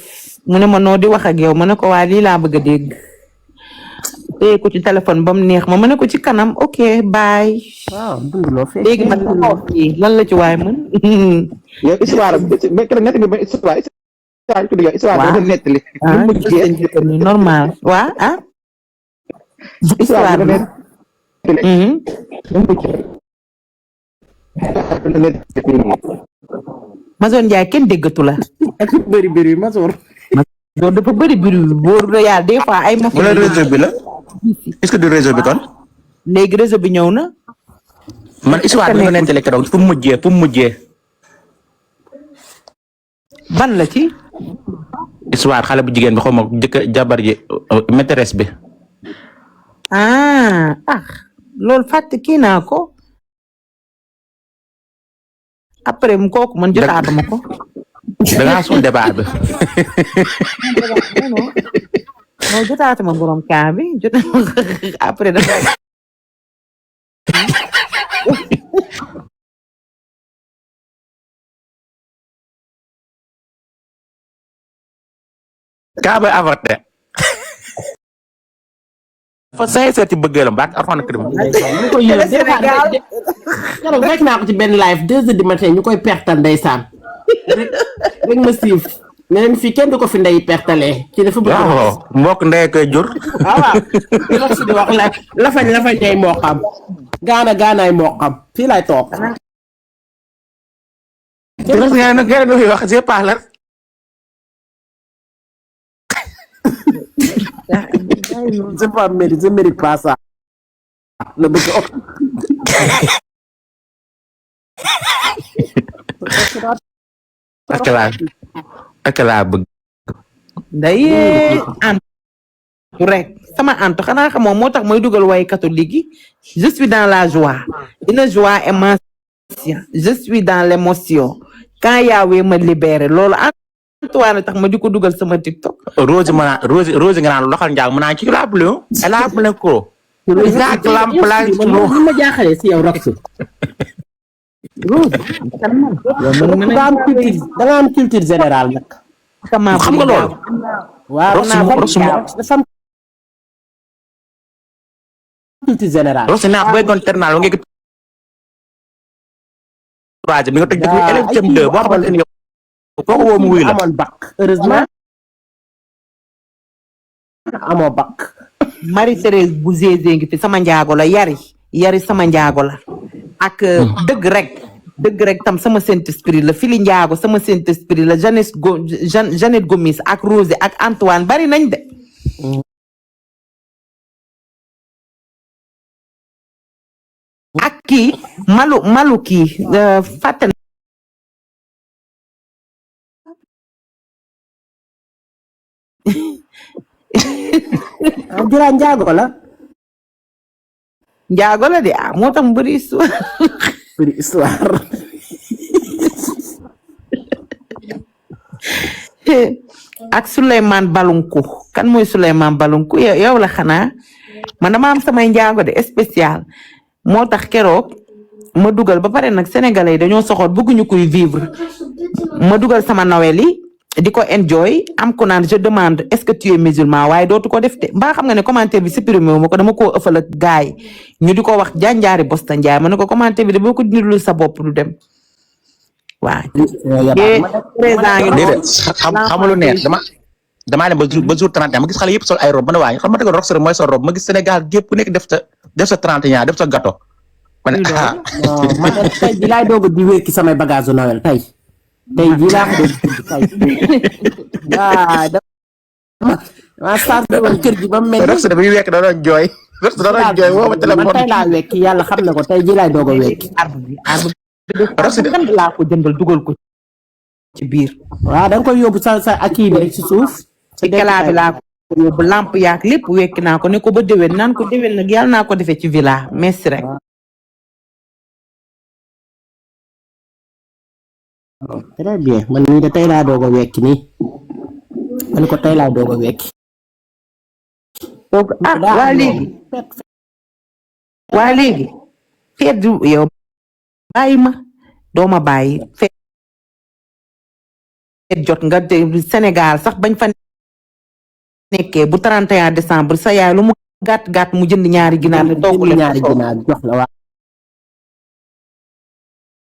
mu ne ma noo di wax ak yow ma ne ko waa lii laa bëgg a dégg téye ko ci téléphone ba mu neex ma ne ko ci kanam ok bye. waaw dunduloo fekk léegi man ma wax fii lan la ci waay mën. yow histoire mais keroog nettali ba histoire ku di yow histoire dafa nettali. normal waa histoire bi Mazoor Ndiaye kenn déggatu la. ak bëri Mazoor. Mazoor dafa bëri wóor na yàlla des fois ay. wala réseau bi la est-ce que du réseau bi kon. léegi réseau bi ñëw na. man histoire bi nga nettali keroog fu mu mujjee. ban la ci. histoire xale bu jigéen bi xaw ma jabar ji maîtresse bi. loolu fàtte kii naa ko. après mu kooku man jotaatuma ko. da ngaa suul débat bi. non jotaatuma borom kaa bi après dafa. kaa bay avorté. fa say seeti bëggeelam baat arfana kër ñu koy yëngu keroog fekk naa ko ci benn live 2 heures du matin ñu koy pertal ndeysaan rek ma siif neneen fii kenn du ko fi ndey pertalee ci dafa bëgg waaw mbokk ndey koy jur. waaw Rox di wax lafañ day moo xam gaanaay moo xam fii laay toog Rox nga ne gërëm nga wax c'est pas la. je mérite pas ça la bëgg ak laa bëgg. day antu rek sama antu xanaa xamoo moo tax mooy dugal way catholique yi je suis dans la joie une joie émotion je suis dans l'émotion quand Yahweh me libéré loolu Antoine tax ma di ko dugal sama TikTok. Rose nga naan loxal njaag mu naan ci la bleu elle a plein ko. Isaac lamp la ma jaaxalee si yow Rox Rose da nga am culture générale nag. xam nga loolu. waaw dafa am culture générale. Rox naa booy doon terminal nga gis. bi nga teg def élève CM2 boo xamante ni kooku woo mu wuy la. amoon bac heureusement amoo bac. Marie-Thérèse bu Zézé ngi fi sama njaago la yari sama njaago la ak dëgg rek tam sama Saint-Esprit la Fili njaago sama Saint-Esprit la Jeannette Gomis ak Rose ak Antoine bari nañ de. ak kii malu kii fàtte na. Jura njaago la. njaago la de ah moo tax mu bëri histoire. bëri histoire. ak Souleymane Balunku kan mooy Souleymane Balunku yow la xanaa man dama am samay njaago de spécial moo tax keroog ma dugal ba pare nag sénégalais yi dañoo soxor bëgguñu kuy vivre ma dugal sama Noël yi di ko enjoy am ko naan je demande est-ce que tu es musulman waaye dootu ko def de mbaa xam nga ne commentaire bi supprimé wu ma ko dama koo ëffal ak gaay ñu di ko wax janjaari Boston Njaay ma ne ko commentaire bi de boo ko dindul sa bopp du dem waaw. déedéet xam lu neex damaa dem ba jour 31 ma gis xale yëpp sol ay robe ma ne waaye xam ma dëgg Roxy mooy sol robe ma gis Sénégal gépp ku nekk def sa 31 def sa gâteau. ma ne ah man de tey jii laay doog di wékki samay bagage u Noël tey jii laa ko doon tey waaw dama saa woon kër gi ba mu mel. Roxy dafa wekk da doon jooy. Roxy da doon jooy woo ma téléphone. man tey laa wekki yàlla xam na ko tey jii laay doog a wekki. Roxy laa ko jëndal dugal ko ci biir. waaw da nga koy yóbbu sa akii bi rek ci suuf. ci kalaa bi laa ko yóbbu lamp yaak lépp wekki naa ko ne ko ba déwén naan ko déwén nag yàlla naa ko defee ci villa merci rek. très bien man mii de tey laa doog a wekki nii man ko tey laa doog a wekki. donc waa léegi feet du yow bàyyi ma doo ma bàyyi feet jot nga Sénégal sax bañ fa nekkee bu 31 décembre sa yaay lu mu gàtt gàtt mu jënd ñaari ginaar te togg leen ñaari ginaar jox la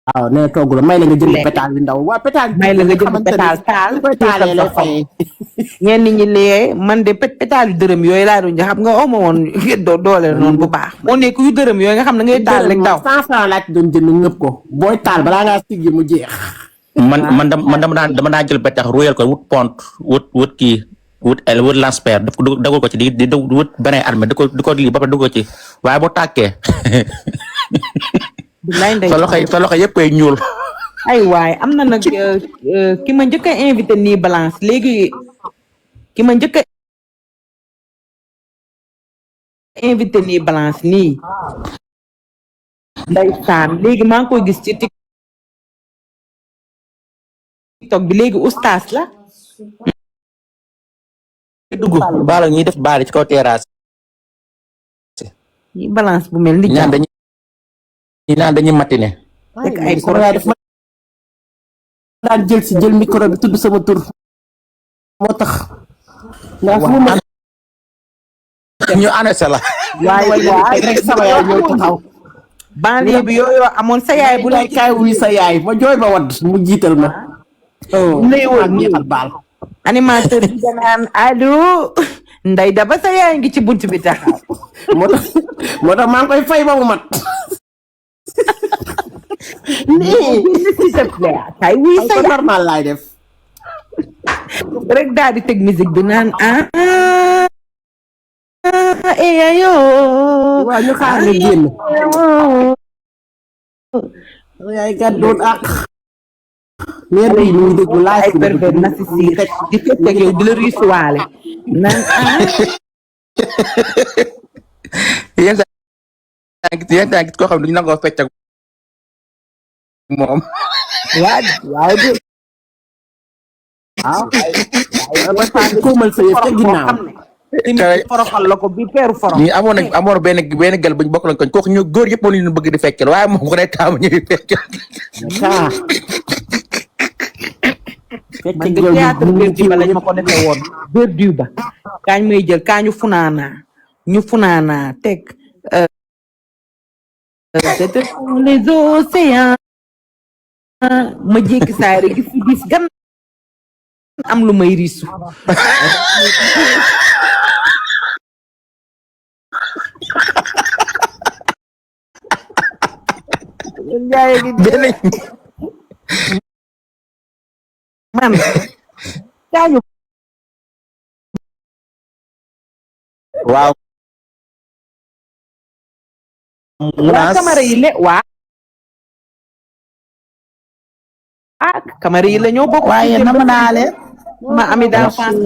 waaw nee togg la may la nga jënd pétale bi ndaw waa pétale may la nga jënd pétale taal la fay ñenn ñi lee man de pétale yu dërëm yooyu laa doon xam nga oma woon doole noonu bu baax moo nekk yu dërëm yooyu nga xam ne ngay taal rek daw 100 francs laa ci doon jënd ngëpp ko booy taal balaa ngaa siggi mu jeex. man dama daan jël betax royal ko wut pont wut kii wut lance-pierre daf ko dagul ko ci di wut beneen armée di ko lii ba pare dugg ko ci waaye boo tàkkee sa loxo yëpp ay ñuul. ay waay am na nag ki ma njëkk a invité nii balance léegi ki ma njëkk a invité nii balance nii ndeysaan léegi maa ngi koy gis ci TikTok bi léegi oustaz la. dugg baala ñuy def baali ci kaw terrasse. yi balance bu mel ni ñaan dañuy matine. rek ay daan jël micro bi tudd sama tur moo tax ndax fu ma ñu annoncé la. waaye rek sama yaay ñëw taxaw banlieue bi yooyu amoon sa yaay bu lay kaay wuy sa yaay ma jooy ba wadd mu jiital ma lay woon ñeexal baal animateur bi danaan allo nday daba sa yaay ngi ci bunt bi taxaw moo tax maa ngi koy fay ba mu mat nii s'il te plaît kay wuy sa yaay normal laay def rek daal di teg musique bi naan eyayo waaw ñu xaar nga génn yaay gàddoon ak meer bi ñu ngi déglu laaj ay pervers narcissique di fekk ak yow di la riisuwaale naan yéen saa gis koo xam ne duñu nangoo fecc ak moom. waaw de koomal sa yëf ca ginnaaw foroxal la ko bi peeru forox ñi amoon benn gel buñ bokk lañ ko kooku ñu góor yëpp moom la ñu bëgg di feccal waaye moom ko day taamu ñuy feccal. man de théâtre Berdu ba lañ ma ko defee woon Berdu ba kaañ may jël kaañu funaanaa teg c'était les océans ma jékki saay rek gis gis gan am lu may riisu man kaañu waaw waa camara yi le waa camara yi la ñoo bokk waaye nam naa leen ma ami d'enfance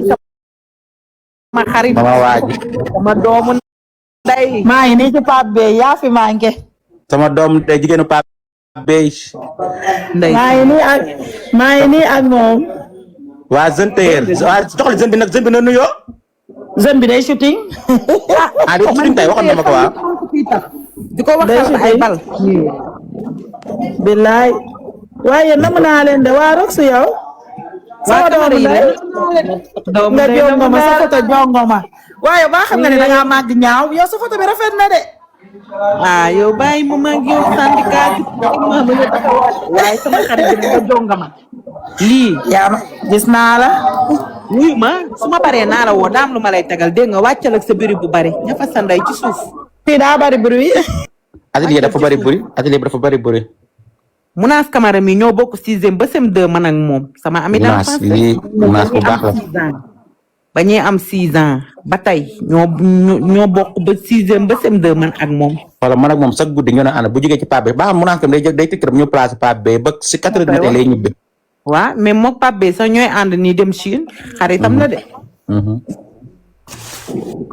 sama xarit mama waaji sama doomu Ndeye maa ngi nii ci Pape Bey yaa fi manqué. sama doom day jigéenu Pape Bey Ndeye maa ngi nii ak moom. waa jeune tailleur waa joxal jeune bi nag jeune bi na nuyoo jeune bi day shooting. di shooting tey waxoon na ma ko waa di ko waxal ay bal. billaay. waaye nam naa leen de waa Rox yow. sama doomu ndey nga jongoma sa photo jongoma. waaye ba xam nga ne da ngaa màgg ñaaw yow sa photo bi rafet na de. yow bàyyi ma mag yow syndicat waaye sama xarit bi nga jongama lii yaa ma gis naa la. wuyu ma su ma paree naa la woo daam lu ma lay tegal dégg nga wàccal ak sa bëri bu bari ñafa sa ndey ci suuf. fii daa bari bruit. atelier dafa bari bëri atelier bi dafa bari bëri Mounass Camara mi ñoo bokk 6e ba CM2 man ak moom sama ami d'enfance Mounass bu baax la ba ñuy am 6 ans ba tey ñoo bokk ba 6e ba CM2 man ak moom. wala man ak moom chaque guddi ñu ne ana bu jógee ci Pape Bey ba xam Mounass tam day tëkkëram ñu placé Pape Bey ba si 4 heures du matin lay ñibbi. waaw mais mook Pape Bey sax ñooy ànd nii dem Chine xaritam la de.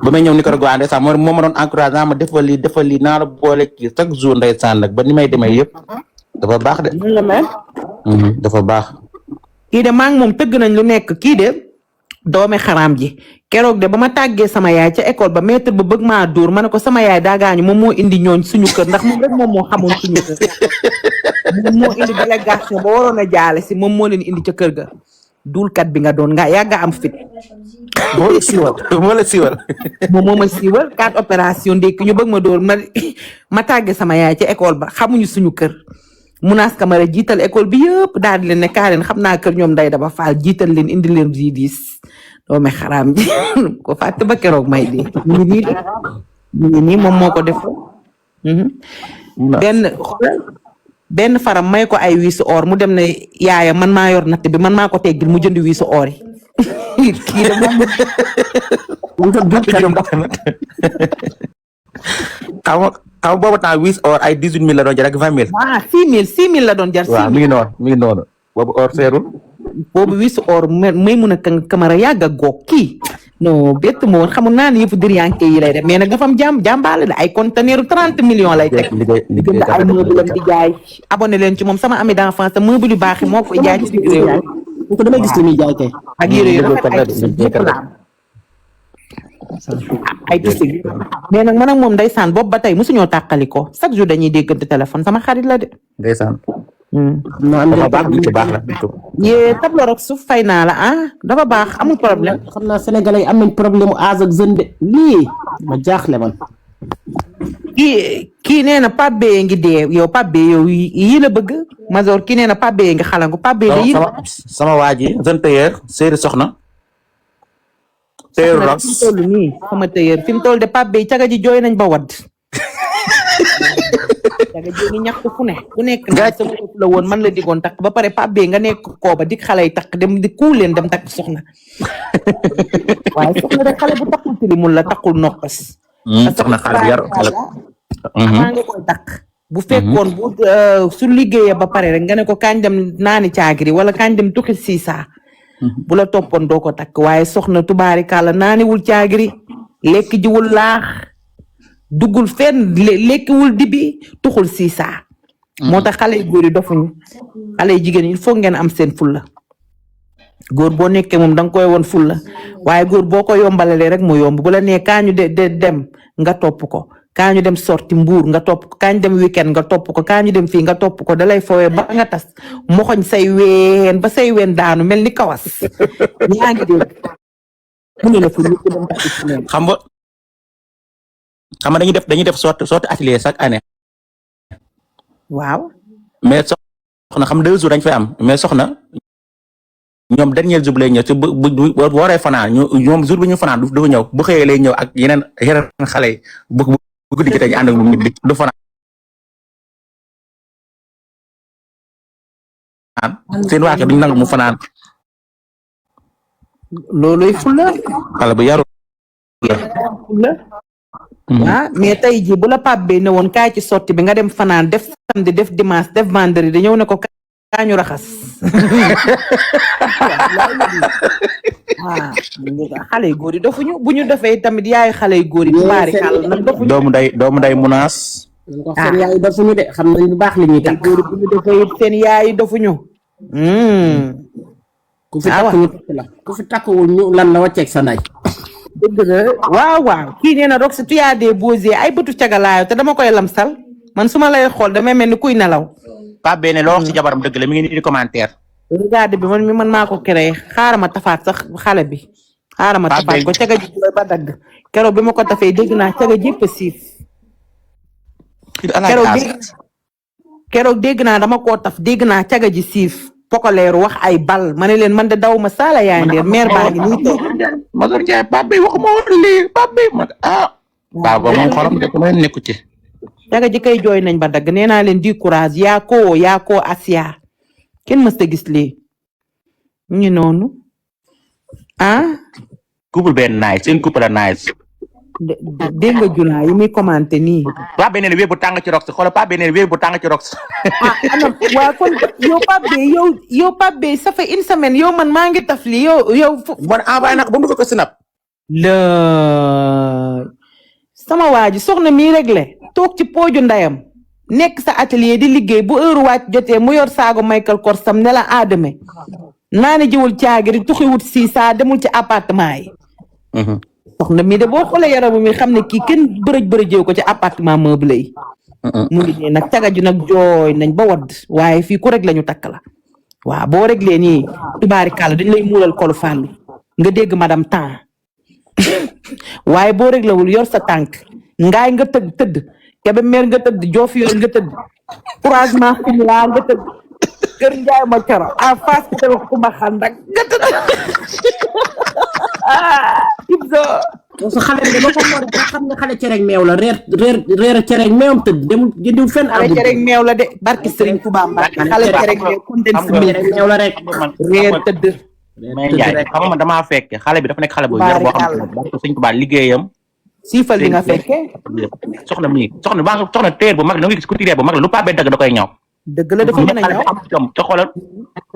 ba may ñëw Nicaragua sax moo ma doon encouragé ma defal lii naa la boole kii chaque jour ndeysaan nag ba ni may demee yëpp dafa baax de. dafa baax. kii de maa ngi moom tëgg nañ lu nekk kii de doomi xaraam ji keroog de ba ma tàggee sama yaay ca école ba maître ba bëgg maa dóor ma ne ko sama yaay daa gaañu moom moo indi ñooñ suñu kër ndax moom rek moom moo xamoon suñu kër moom moo indi délégation ba waroon a jaale si moom moo leen indi ca kër ga duulkat bi nga doon nga yàgga am fit. moo la siiwal moom moo ma siiwal 4 opération ndékki ñu bëgg ma dóor ma tàggee sama yaay ca école ba xamuñu suñu kër. Mounass Camara jiital école bi yëpp daal di leen ne kaa leen xam naa kër ñoom Ndeye Daba Fall jiital leen indi leen G10 doomi xaraam ji ko fàtte ba keroog may di ñu ngi nii moom moo ko def. benn faram may ko ay wiisu or mu dem ne yaaya man maa yor natt bi man maa ko teggil mu jënd wiisu or yi kii de xam nga boobu temps 8 or ay 18 000 la doon jar ak 20 000. 6 000 la doon jar. waaw mi ngi noonu boobu or seerul. boobu wisu or may mun a Camara yàgg a goog kii non bett ma woon xamul naa ne yëpp diriyanke yi lay def mais nag dafa am jàmbaale la ay conteneur 30 millions lay teg. liggéey ay meuble am di jaay. abonné leen ci moom sama ami d'enfance te meuble yu baax yi moo koy jaay ci digg réew. ko damay gis li muy jaay kay. ak yére yu rafet ay tisig mais nag man ak moom ndeysaan boobu ba tey mosuñoo tàqali ko chaque jour dañuy déggante téléphone sama xarit la de. ndeysaan. dafa baax nit ku baax la. yee tableau rek suuf fay naa la dafa baax amul problème. xam naa sénégalais yi am nañ problème mu âge ak jeune de lii ma jaaxle man. kii nee na Pape Beye ngi dee yow Pape Beye yow yii la bëgg Mazor kii nee na Pape Beye ngi xalangu Pape Beye sama waa ji jeune tailleur séeri soxna. teeru Rox fi mu toll nii sama tëyër fi mu toll de Pape Beye caga ji jooy nañ ba wadd caga ji ngi ñaxtu fu nekk na sama bopp la woon man la digoon takk ba pare Pape Beye nga nekk kooba dik xale yi takk dem di kuu leen dem takk soxna waaye soxna de xale bu takkul tilimul la takkul nokkas soxna xale bu yar xale maa nga koy takk bu fekkoon bu su liggéeyee ba pare rek nga ne ko kañ dem naani caagiri wala kañ dem tukki siisaa bu la toppoon doo ko takk waaye soxna tubaarikàlla naaniwul caagiri lekk jiwul laax duggul fenn lekkiwul dibi tuxul siisaa moo tax xale yu góor yi dofuñu xale yu jigéen il faut ngeen am seen fulla góor boo nekkee moom danga koy woon fulla waaye góor boo ko yombalalee rek mu yomb bu la nee kaañu de dem nga topp ko kaañu dem sorti mbuur nga topp ko kaañu dem weekend nga topp ko kaañu dem fii nga topp ko dalay fowee ba nga tas moxoñ say ween ba say ween daanu mel ni kawas yaa ngi dégg mu ne la fu ñu dem takk ci neen xam nga dañuy def sorti atelier chaque année waaw mais soxna xam 2 jours dañ fay am mais soxna ñoom dernier jour lay ñëw ci bu waree fanaan ñoom jour bi ñu fanaan du ñëw bu xëyee lay ñëw ak yeneen xale yi bu guddi gi tey ànd ak moom du fanaan seen waa duñ nangu mu fanaan looluy fulla xale bu yaru la mais tey jii bu la Pape Beye ne woon kaay ci sotti bi nga dem fanaan def samedi def dimanche def vendredi ñëw ne ko ñu raxas xale yu góor yi dofuñu bu ñu defee tamit yaay xale yu góor yi tubaari kàll nag dofuñu doomu day munaas. wax seen yaay dofuñu de xam nañ bu baax li ñuy takk. góor yi bu ñu defee seen yaay dofuñu ku fi takk ñu takk la ku fi takkawul ñu lan la wàcceeg sa nday. dëgg la waaw kii nee na Rox tu as des beaux yeux ay bëtu cagalaayo te dama koy lamsal man su ma lay xool damay mel ni kuy nelaw. Pape Bene loo wax ci jabaram dëgg la mi ngi nii di commentaire. regarde bi man maa ko créé xaaral ma tafaat sax xale bi. xaaral ma tafaat ko caga ji ba dagg keroog bi ma ko tafee dégg naa caga jépp a siif. keroog dégg naa dama koo taf dégg naa caga ji siif. pokoleeru wax ay bal ma ne leen man de daw ma saala yaay ndeer meer baa ngi nii toog. Mazor Ndiaye Pape Bene waxuma woon lii Pape Bene man waaw ba moom xolam de ko ma nekku ci. caga ji kay jooy nañ ba dagg nee naa leen di courage yaa ko Asia kenn mës ta gis lii ñu noonu couple benn nice seen couple la nice. dégg nga Jula yi muy commenté nii. Pape Bene wéer bu tàng ci Rox xoolal Pape Bene wéer bu tàng ci Rox. waaw kon yow Pape Bene yow Pape Bene ça fait une semaine yow man maa ngi taf li yow. bon envoyé na ko ba mu ko snap. sama waa ji soxna mi réglé toog ci pooju ndayam nekk sa atelier di liggéey bu heure wàcc jotee mu yor saago Michael Kors sam ne la aadame naa ne jiwul caagiri tuxiwut si saa demul ci appartement yi. soxna mi de boo xoolee yaramu mi xam ne kii kenn bërëj ko ci appartement meublé yi. mu ngi nii nag caga ju nag jooy nañ ba wadd waaye fii ku rek la ñu takk la waaw boo réglé nii tubaari kàlla dañ lay muulal kolu fàllu nga dégg madame temps waaye boo réglé wul yor sa tànk ngaay nga tëdd kebe meer nga tëdd joof yor nga tëdd couragement xumlaa nga tëdd kër njaay ma coro en face ku wax ku ma xandak nga tëdd Ibzo su xale bi dama ko xool ba xam ne xale cereeg meew la reer cereeg meewam tëdd demul jëndiwul fenn. xale cereeg meew la de barki Serigne Touba Mbacke xale cereeg meew condensé meew la rek reer tëdd. mais Ndiaye xam nga man damaa fekke xale bi dafa nekk xale bu yar boo xam ne barki Serigne Touba liggéeyam. siifal li nga fekke soxna téer bu mag la nga gis couturier bu mag la lu Pape Bene dagg da koy ñaw. dëgg la dafa mën a ñëw te xoolal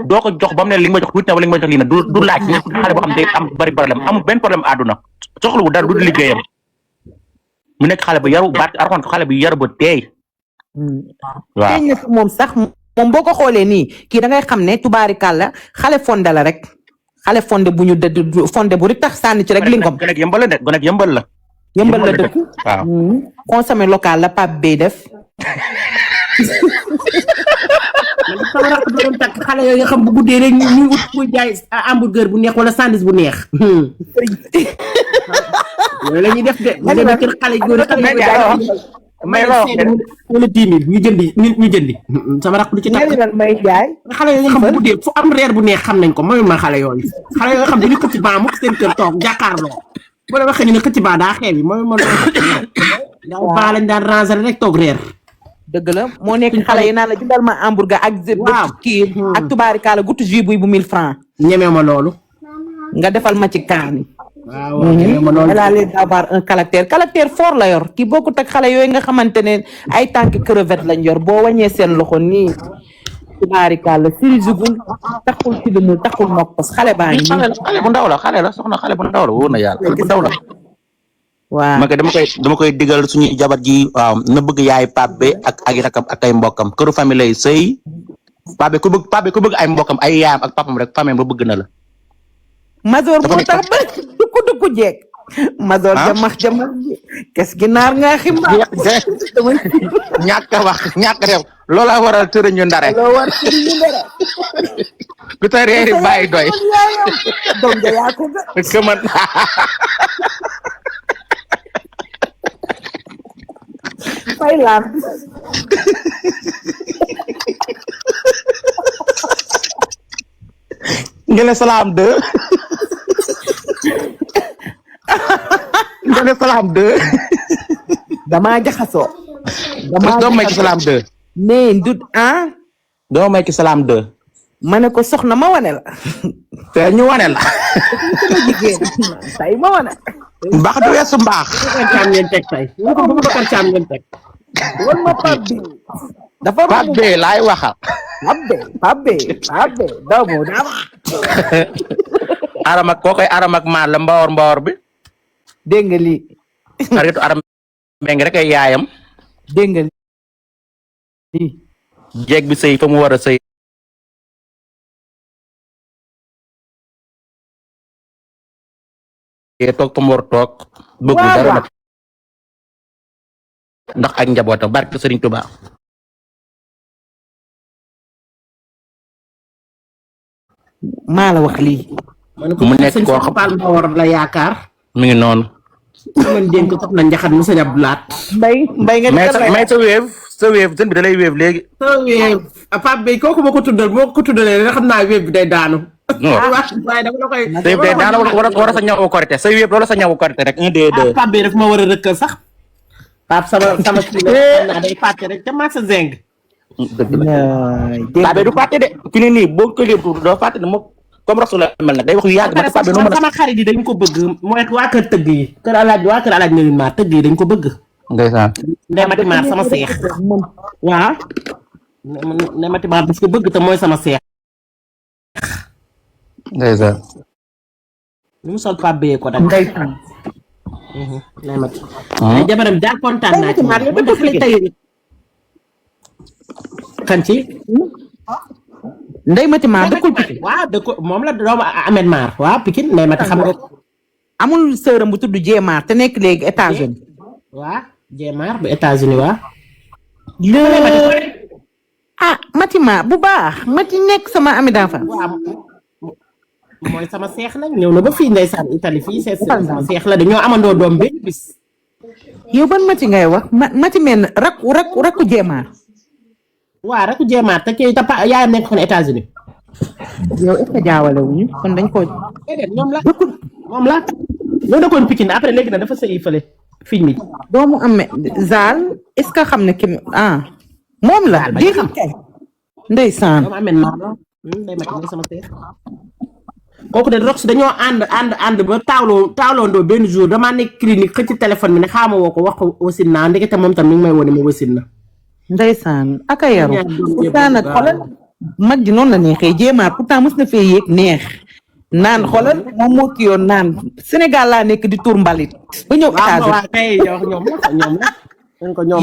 doo ko jox ba mu ne li nga ma jox tuuti na wala li nga ma jox lii na du laaj xale boo xam ne am bari problème amul benn problème àdduna soxla wu dara du liggéeyam mu nekk xale bu yaru baat arxoon xale bu yaru ba teey waaw teeñ na si moom sax moom boo ko xoolee nii kii da ngay xam ne tubaarikàlla xale fonde la rek xale fonde bu ñu dëdd fonde bu ri tax sànni ci rek lingom gonek yëmbal la de gonek yëmbal la yëmbal la dëkk waaw consommé local la Pape Bene def sama rakk doon takk xale yooyu nga xam bu guddee rek ñuy ut muy jaay hamburger bu neex wala sandwich bu neex. yooyu la ñuy def de. ñu dem kër xale góor may wala 10 000 ñu jëndi sama rakk du ci takk may jaay xale yooyu nga xam bu guddee fu am reer bu neex xam nañ ko mooy ma xale yooyu xale yooyu nga xam dañuy xëcc baa mukk seen kër toog jàkkaarloo bu la waxee ñu ne xëcc baa daa xeebi mooy ma daaw baa lañ daan ranger rek toog reer. dëgg la moo nekk xale yi naan la jëndal ma hamburger ak kii ak tubaarikaala guttu jus buy bu 1000 francs ñeme ma loolu nga defal ma ci kaani waaw ñeme ma loolu elle a l'air d'avoir un caractère fort la yor kii bokkut ak xale yooyu nga xamante ne ay tànk crevette lañ yor boo wàññee seen loxo nii tubaarikaala sirisugul taxul ci lumul taxul nokkos xale baa ngi xale bu ndaw la xale la soxna xale bu ndaw la wóor na yàlla xale bu ndaw la waaw ma dama koy digal suñu jabar ji waaw na bëgg yaay Pape Bene ak rakam ak ay mbokkam këru famille lay sëy Pape Bene ku bëgg ay mbokkam ay yaayam ak papam rek famille ba bëgg na la. Mazor moo tax ba dukku jeeg. Mazor jamax kes gi naar nga ximba. ñàkk a wax ñàkk a def loola waral tërëñu ndare. loo war tërëñu ndare. ku ta reeri bàyyi doy. doom ja yaa ko këman. fay laan ngele salaam 2 ngele salaam 2 dama jaxasoo doo may ci salaam 2 nee ndut doo may ci salaam 2 ma ne ko soxna ma wane la te ñu wane la sama jigéen tay ma wane mbaax du weesu mbaax caam ngeen teg tay ko bu Bakar caam ngeen teg wan ma Pape Bene dafa Pape romb Beye laay waxal. Pape doomu dama aram ak kookoy aram ak maar la mboor bi. dégg nga lii xaritu aram mbeng rek ay yaayam. dégg nga lii jeeg bi sëy fa mu war a sëy. toog fa mu war toog. bëggul dara nag. ndax ak njabootam barke Serigne Touba. maa la wax lii mu nekk koo xam Paal Mbawar la yaakaar. mi ngi noonu. man dénk sax na njaxat mu sëñ Abdoulaat. mbay nga mais sa wéef sën bi da lay wéef léegi. Pape Beye kooku ma ko tuddal moo ko tuddalee rek xam naa wéef bi day daanu. waaye dama la koy. sa wéef day daana war a sa ñawu korité sa wéef loolu sa ñawu korité rek 1 2 2. Pape Beye daf ma war a rëkkal sax. Pape sama kii la xam naa day fàtte rek ca massa zeng. Pape Beye du fàtte de fi ne nii boo ko leen tuuti doo fàtte ne moom comme Rasulullah mel nag day wax yu yàgg na Pape Beye noo mën a sama xarit yi dañ ko bëgg mooy waa kër tëgg yi kër alaaj Ngelin maar tëgg yi dañ ko bëgg. ndeysaan. Ndemati maar sama seex. waaw. Ndemati maar daf ko bëgg te mooy sama seex. ndeysaan. li mu sol Pape Beye ko dag. Ndemati. ay jabaram jaar kontaan naa ci moom man dafa lay tayee nit. kan ci. Ndeye Mati Maar dëkkul Pikine. waaw dëkk moom la doomu Ahmed Maar waaw Pikine Ndeye Mati xam nga. amul sëram bu tudd Jéemaar te nekk léegi États-Unis. waaw Jéemaar bu États-Unis waaw. Mati Maar bu baax Mati nekk sama ami d'enfance. waaw mooy sama seex nag ñëw na ba fii ndeysaan Italie fii sama seex la dañoo amandoo doom benn bis. yow ban Mati ngay wax Mati mel rakku Jéemaar. waaw rek Jéemaar te kii ta yaayam nekk kon États-Unis. yow est-ce que jaawale wuñu kon dañ ko. déedéet ñoom la moom la. ñoo dëkkoon Pikine après léegi nag dafa sëyi fële fiñ mi. doomu am Zal est-ce que xam ne ki moom la. Zal xam ndeysaan. doomu ameen maa la. day mat mooy sama seex. kooku de Rox dañoo ànd ba taawloondoo benn jour damaa nekk clinique xëcc téléphone bi ne xaama woo ko wax ko wasin naa ndekete moom tam mi ngi may wone ma wasin na. ndeysaan aka yaru pourtant nag xoolal mag ji noonu la neexee Jéemaar pourtant mës na fee yéeg neex naan xoolal moom moo ki yoon naan Sénégal laa nekk di tur mbalit ba ñëw États-Unis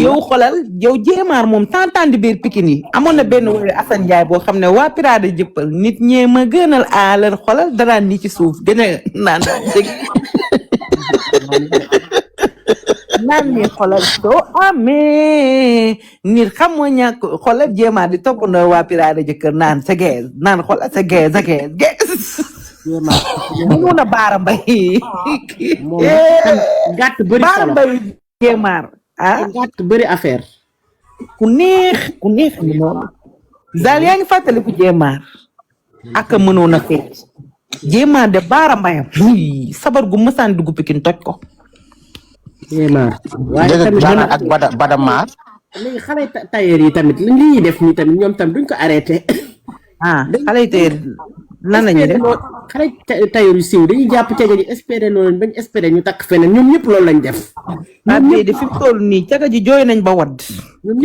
yow xoolal yow Jéemaar moom tantaan di biir Pikine yi amoon na benn woy Assane Ndiaye boo xam ne waa Pirade jëppal nit ñee ma gënal aalar xoolal daraan nii ci suuf gën a naan dégg naan ni xoolal soo amee nit xam nga ñàkk xoolal Jéemaar di toppandoo waa Pirade jëkkër naan sa geez naan xoolal sa geez mun a baara mbay gàtt bëri baara mbay Jéemaar gàtt bëri affaire ku neex ni noonu Zal yaa ngi fàttaliku Jéemaar ak a mënoon a fecc Jéemaar de baara mbayam sabar gu mësaan dugg Pikine toj ko Jéemaar waaye tamit ak Bada Maar. léegi xale tailleur yi tamit li ñuy def nii tamit ñoom tam duñ ko arrêté. xale tailleur lan la ñuy def. xale tailleur yu siiw dañuy jàpp caga ji espérer loolu bañ espérer ñu takk feneen ñoom ñëpp loolu lañ def. ñoom ñëpp de fi mu toll nii caga ji jooy nañ ba wadd.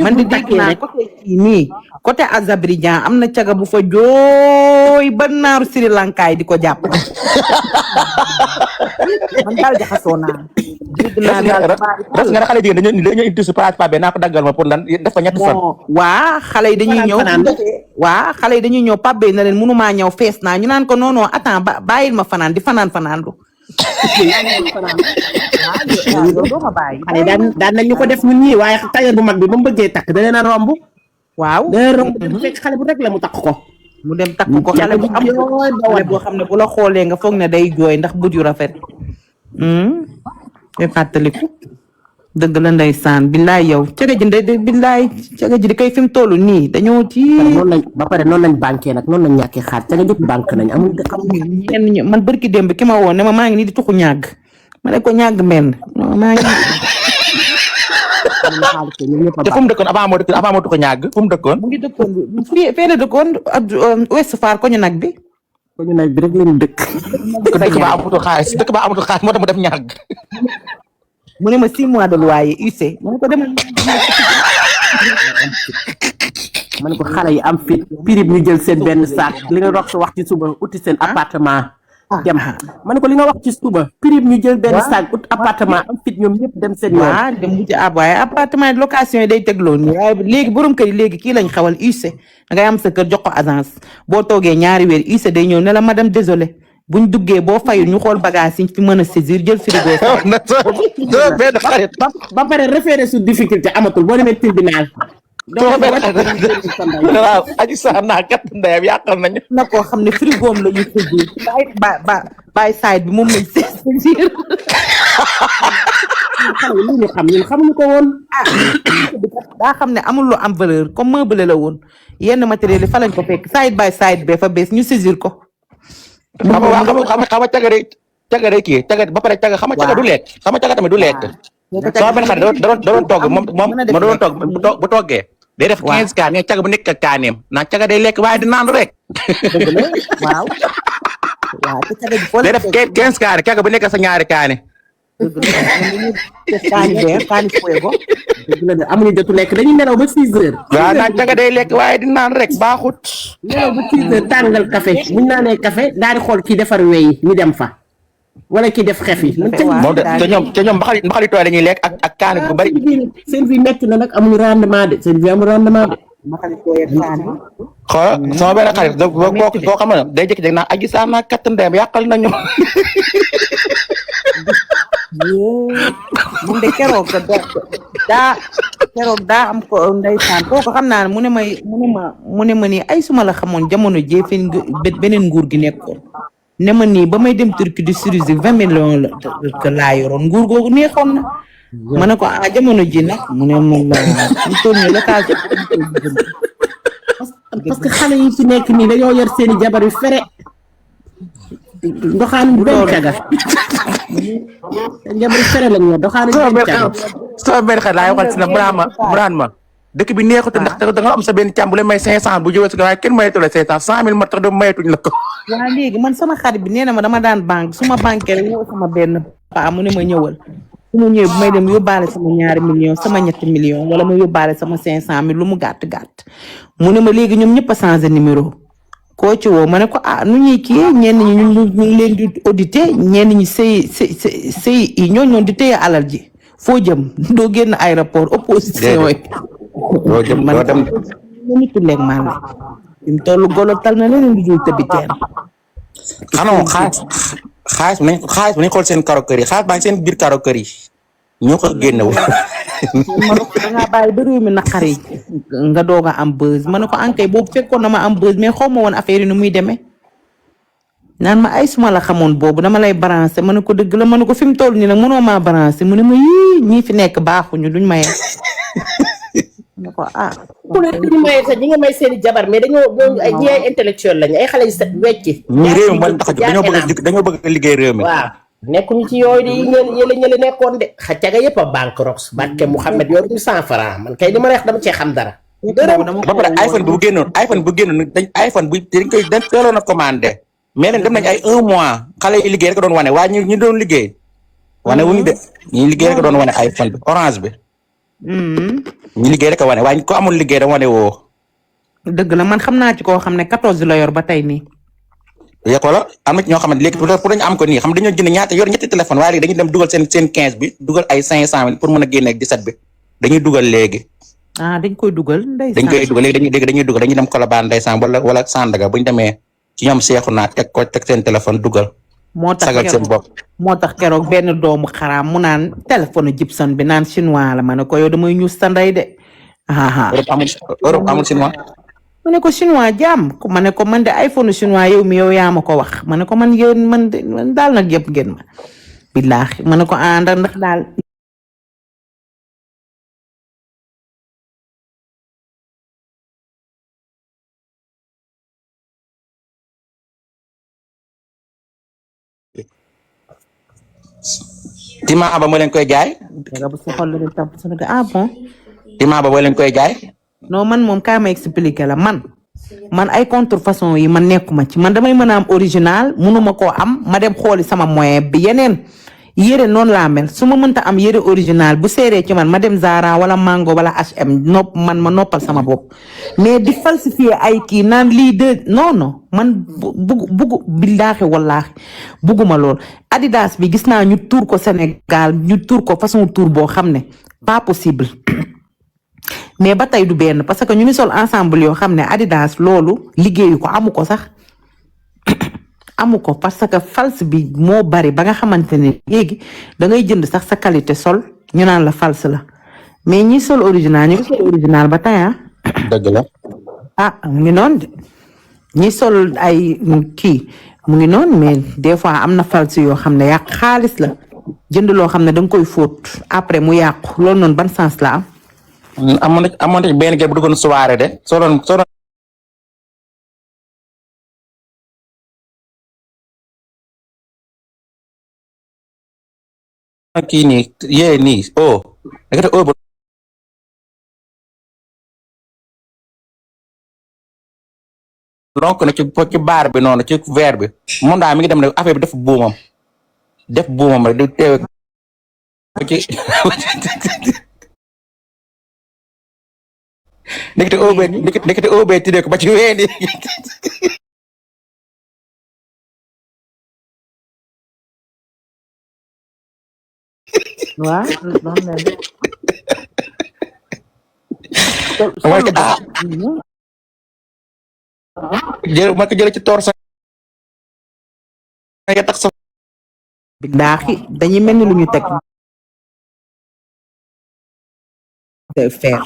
man di dégg naa côté kii nii côté Azabridjan am na caga bu fa jooy ba naaru Sri Lanka yi di ko jàpp. man daal jaxasoo naa. res nga ne xale jigéen dañoo indi si place Pape Beye naa ko daggal ma pour lan def fa ñetti fan. waa xale yi dañuy ñëw xale yi dañuy ñëw Pape Beye na leen mënumaa ñëw fees naa ñu naan ko non non attends bàyyil ma fanaan di fanaan lu. xale daan nañ ñu ko def ñun ñii waaye tailleur bu mag bi ba mu bëggee takk da leen a romb. waaw da leen romb fekk xale bu rek la mu takk ko. mu dem takk ko xale bu am xale boo xam ne bu la xoolee nga foog ne day jooy ndax bët yu rafet. te fàttaliku dëgg la ndeysaan billaay yow caga ji billaay caga ji di koy fi mu toll nii dañoo ci. ba pare noonu lañ banqué nag noonu lañ ñàkkee xaar caga jëpp banque nañ amul. man barki démb ki ma woon ne ma maa ngi nii di tuxu ñàgg ma ne ko ñàgg menn maa ngi. te fu mu dëkkoon avant moo tuxu ñàgg fu mu dëkkoon. mu ngi dëkkoon fee la dëkkoon Ouest Foire ko ñu nag bi. ko ñu nag bi rek lañu dëkk. dëkk ba amatul xaalis moo tax mu def ñàgg. mu ne ma 6 mois de loyer UC ma ne ko demal ma ne ko xale yi am fit pirib ñu jël seen benn saak li nga rox wax ci suba uti seen appartement dem ma ne ko li nga wax ci suba pirib ñu jël benn saak ut appartement am fit ñoom ñëpp dem seen yoon waaw dem bu ci ab waaye appartement de location yi day tegloo nii waaye léegi borom kër yi léegi kii lañ xawal UC da ngay am sa kër jox ko agence boo toogee ñaari weer UC day ñëw ne la madame désolé buñ duggee boo fayul ñu xool bagage yi fi mën a saisir jël frigo benn xarit ba pare référé su difficulté amatul boo demee tribunal waaw aji sax naa kat ndeyam yàqal nañu na koo xam ne frigoom la ñu saisir bàyyi side bi moom lañ saisir xale yi li ñu xam ñun xamuñu ko woon daa xam ne amul lu am valeur comme meuble la woon yenn matériel yi fa lañ ko fekk side by side be fa bees ñu saisir ko xama cagare kii caga ba pare caga xama caga du lekk xama caga tamit du lekk soo benn xarit da doon togg moom ma doon togg bu toggee day def 15 kaan ne caga bu nekk ak kaaneem naa caga day lekk waaye di naan rek dëgg la waaw waaw te caga bi foo day def 15 kaane caga bu nekk sa ñaari kaane kaani fuego dëgg la de amuñu jotu lekk dañuy nelaw ba 6 heures waaw naan caga day lekk waaye di naan rek baaxut nelaw ba 6 heures tàngal café buñ naanee café daal di xool kii defar weyi ñu dem fa wala kii def xef yi moom te ñoom mbaxali tooy dañuy lekk ak kaane bu bari seen vie metti na nag amuñu rendement de seen vie amul rendement de xool sama benn xarit koo xam ne day jékki-jékki naa aji saa naa katt ndeem yàqal nañu moom de keroog daa am ko ndeysaan kooku xam naa ne mu ne ma nii ay suma la xamoon jamono jee fi beneen nguur gi nekkoon ne ma nii ba may dem Turquie du Syrize 20 millions la laa yoroon nguur googu neexoon na ma ne ko jamono ji nag mu ne moom la ñu toll nii location parce que xale yi ci nekk nii dañoo yor seeni jabar yu fere doxaanu benn caga jabar yu fere lañ yor doxaanu benn caga sama benn xarit laay waxal si nag buraan ma dëkk bi neexut ndax da nga am sa benn càmm bu lay may 500 bu jëwee si waaye kenn mayetu la 500 100 000 ma tax da mayetuñ la ko waaw léegi man sama xarit bi nee na ma dama daan banque su ma banque rek ñëw sama benn paa mu ne ma ñëwal su ma ñëwee bu may dem yóbbaale sama 2 millions sama 3 millions wala ma yóbbaale sama 500 000 lu mu gàtt gàtt mu ne ma léegi ñoom ñëpp a changé numéro koo ci woo ma ne ko nu ñuy kii ñenn ñi ñu ngi leen di audité ñenn ñi sëy yi ñooñu di téye alal ji foo jëm doo génn aéroport opposition yi doo dem ñu tulleeg man la im tollu golo tal na leneen lu dul tëbi teen xanaa xaalis bi nañ xool seen karo kër yi xaalis baa ngi seen biir karo kër yi ñoo ko génne wu ma ne ko dangaa bàyyi ba réew mi naqari nga doog a am buzz ma ne ko ankay boobu fekkoon na ma am buzz mais xaw ma woon affaire yi nu muy demee naan ma ay suma la xamoon boobu dama lay branché ma ne ko dëgg la ma ne ko fi mu toll nii nag mënoo maa branché mu ne ma yii ñii fi nekk baaxuñu duñ maye ma ne ko ku ne ñu maye sax ñi nga may seeni jabar mais dañoo ay ñi ay intellectuel lañu ay xale yu set wecci ñii réew mi moo tax a jóg dañoo bëgg a liggéey réew mi waaw nekkuñu ci yooyu de ñële nekkoon de xacaga yëpp a banque rox barke Mouhamed yor ñu 100 francs man kay li ma wax dama cee xam dara ba pare iPhone bu génnoon dañ iPhone bu dañ teeloon a commandé mais leen dem nañ ay 1 mois xale yi liggéey rek doon wane waaye ñu doon liggéey wane wuñu de ñi liggéey rek doon wane iPhone bi orange bi ñu liggéey rek a wane waaye ko amul liggéey da wane woo dëgg la man xam naa ci koo xam ne 14 la yor ba tey nii wala am na ci ñoo xamante léegi pour dañu am ko nii xam dañoo jënd ñaata yor ñetti téléphone waaye léegi dañuy dem dugal seen 15 bi dugal ay 500 000 pour mën a génne ak 17 bi dañuy dugal léegi dañ koy dugal ndeysaan dañ koy dugal léegi dañuy dugal dañuy dem Colobane ndeysaan wala Sandaga bu ñu demee ci ñoom seexu naa teg seen téléphone dugal sagal seen bopp moo tax keroog benn doomu xaraam mu naan téléphone Gibson bi naan chinois la ma ne ko yow damay ñuus sa ndey de Europe amul chinois ma ne ko chinois jàmm ma ne ko man de iPhone chinois yow mi yow yaa ma ko wax ma ne ko man yow man daal nag yëpp ngeen ma billaahi ma ne ko ndax daal Tima ba moo leen koy jaay bu soxal la tam bon Tima ba moo leen koy jaay non man moom kaa ma expliqué la man ay contrefaçon yi man nekkuma ci man damay mën a am original mënuma koo am ma dem xooli sama moyen bi yére noonu laa mel su ma mënta am yére original bu seeree ci man ma dem Zara wala Mango wala H&M man ma noppal sama bopp mais di falsifier ay kii naan lii de non man buggu billaahi wallaahi bugguma lool. Adidas bi gis naa ñu tuur ko Sénégal ñu tuur ko façon tuur boo xam ne pas possible mais ba tey du benn parce que ñu ngi sol ensemble yoo xam ne Adidas loolu liggéeyu ko amu ko sax. amu ko parce que false bi moo bari ba nga xamante ne léegi da ngay jënd sax sa qualité sol ñu naan la false la mais ñi sol original ñu ngi sol original ba tey dëgg la. mu ngi noonu de ñi sol ay kii mu ngi noonu mais des fois am na false yoo xam ne yàq xaalis la jënd loo xam ne da nga koy fóot après mu yàqu loolu noonu ban sens la am. amoon na benn gel bu duggoon soirée de soo doon kii nii yee nii da nga def donc na ci baar bi noonu ci verre bi moom daal mi ngi dem ne affaire bi def buumam rek di teewe ci ndekete obe tidee ko ba ci weeni waaw ma ko jële ci toor sax nga tax sa billaahi dañuy mel ni lu ñu teg fer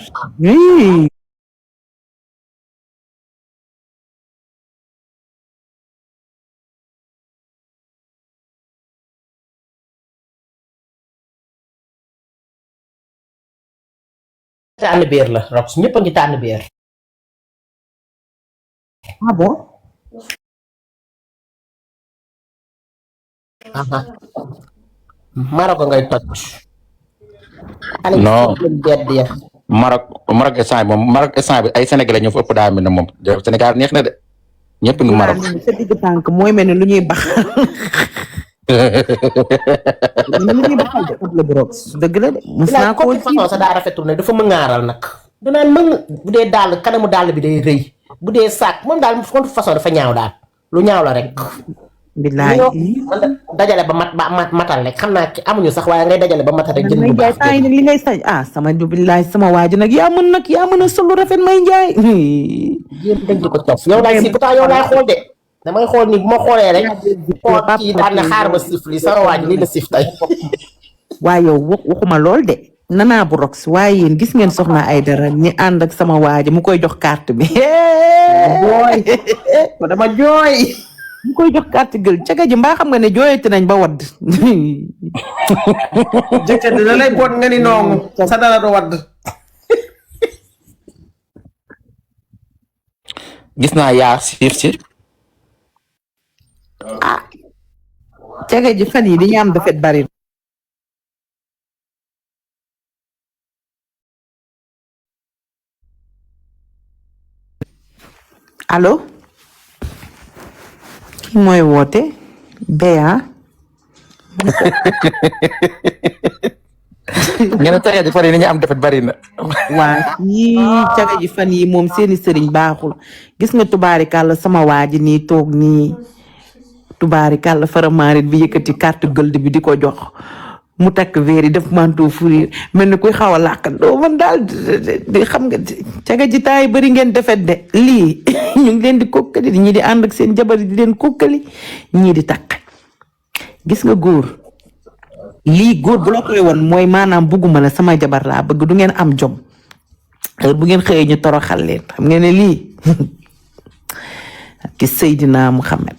tànn beer la Rox ñëpp a ngi tànn beer. bon Maroc ngay toj. non bedd ya. Maroc instant bi ay Sénégalais ñoo fa ëpp daa mel ne moom Sénégal neex na de ñëpp ngi Maroc. sa digg tànk mooy mel ni lu ñuy bax lu ñuy baxal de ëpp la bu Rox dëgg la de mos naa ko façon sa daa rafetul ne dafa mëngaaral nag. du naan bu dee dàll kanamu dàll bi day rëy bu dee saak moom daal façon dafa ñaaw daal lu ñaaw la rek. billaay dajale ba matal rek xam naa amuñu sax waaye ngay dajale ba matal rek. jënd bu baax nag li ngay sañ sama billaay sama waa ji nag yaa mën a solu rafet may njaay. yéen dañ di ko topp yow laay si pourtant yow laay xool de damay xool ni bu ma xoolee rek. xool kii daan na xaar ba sif li sama waa ji lii la sif tey. waaye yow waxuma lool de. Nana bu Rox waaye yéen gis ngeen soxna Aidara ñi ànd ak sama waa ji mu koy jox carte bi. jooy dama jooy. mu koy jox carte gël caga ji mbaa xam nga ne jooyati nañ ba wadd. jëkkër dina lay boot nga ni noonu sa dara du wadd. gis naa yaa siif si. caga ji fan yi di ñu am dafet bari. allo kii mooy woote Béa. ngeen ne caga ji fan yi ni ñu am defet bari na. waa yii caga ji fan yi moom seeni sëriñ baaxul gis nga tubaarikàlla sama waa ji nii toog nii tubaarikàlla faramaarit bi yëkkati carte gëld bi di ko jox mu takk veer yi def manteau fourrure mel ni kuy xaw a làkkandoo man daal di xam nga caga ji taay bëri ngeen defet de lii ñu ngi leen di kokkali ñii di ànd ak seen jabar di leen kokkali ñii di takk gis nga góor lii góor bu la koy woon mooy maanaam bugguma la sama jabar laa bëgg du ngeen am jom heure bu ngeen xëyee ñu toroxal leen xam ngeen ne lii ki Seydina Muhammad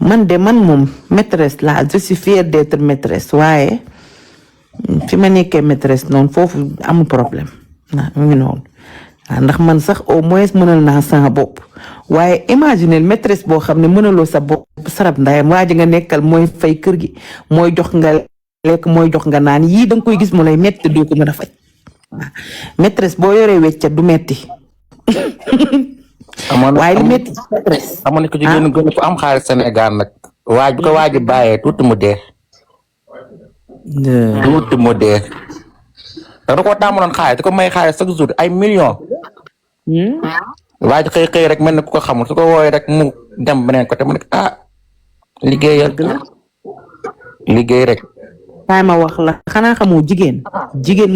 man moom maîtresse la je suis fière d'être maîtresse waaye fi ma nekkee maîtresse noonu foofu amul problème mu ngi noonu ndax man sax au moins mënal naa sama bopp waaye imaginer maîtresse boo xam ne mënaloo sa bopp sarab ndayam waa ji nga nekkal mooy fay kër gi mooy jox nga lekk mooy jox nga naan yii da nga koy gis mu lay metti doo ko mën a faj waaw maîtresse boo yoree weccat du metti waaye li metti maîtresse amoon na ko jigéen gën fu am xaalis Sénégal nag waaj bu ko waaji bàyyee tuuti mu dee. tuuti moo dee da ko tàmmaloon xaalis da ko may xaalis chaque jour ay millions waa ji xëy rek mel na ku ko xamul su ko wooyee rek mu dem beneen côté mu ne liggéeyal liggéey rek. kaay ma wax la xanaa xamoo jigéen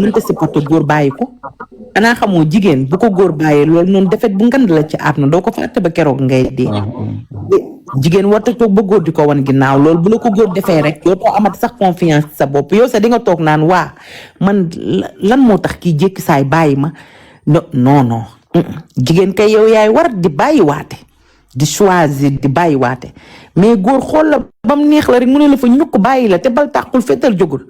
mënta supporter góor bàyyi ko xanaa xamoo jigéen bu ko góor bàyyee loolu noonu defet bu ngand la ci àdduna doo ko fàtte ba keroog ngay dee. jigéen warta toog ba góor di ko wan ginnaaw loolu bu la ko góor defee rek yow too amati sax confiance sa bopp yow sax di nga toog naan waa man lan moo tax kii jékki saay bàyyi ma non jigéen kay yow yaay war di bàyyi waate di choisir di bàyyi waate mais góor xool la bam neex la rek mu ne la fa ñukk bàyyi la te bal tàqul fetal jógul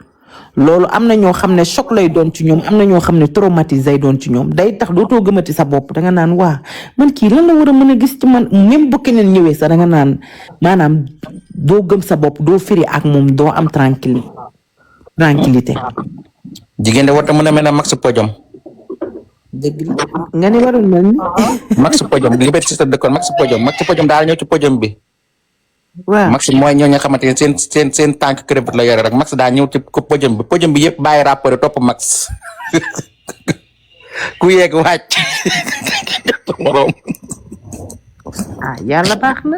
loolu am na ñoo xam ne choc lay doon ci ñoom am na ñoo xam ne traumatisé lay doon ci ñoom day tax dootoo gëmati sa bopp danga naan waa man kii lan la war a mën a gis ci man même bu keneen ñëwee sax danga naan maanaam doo gëm sa bopp doo firi ak moom doo am tranquillité jigéen de warta mën a mel ne max podium. dëgg la nga ne warul mel ni max podium liberté si sa dëkkoon max podium daal ñëw ci podium bi. waaw max mooy ñoo nga xamante ne seen tànk crevette la yore rek max daa ñëw ci podium bi yëpp bàyyi rapport topp max ku yeeg wàcc morom. yàlla baax na.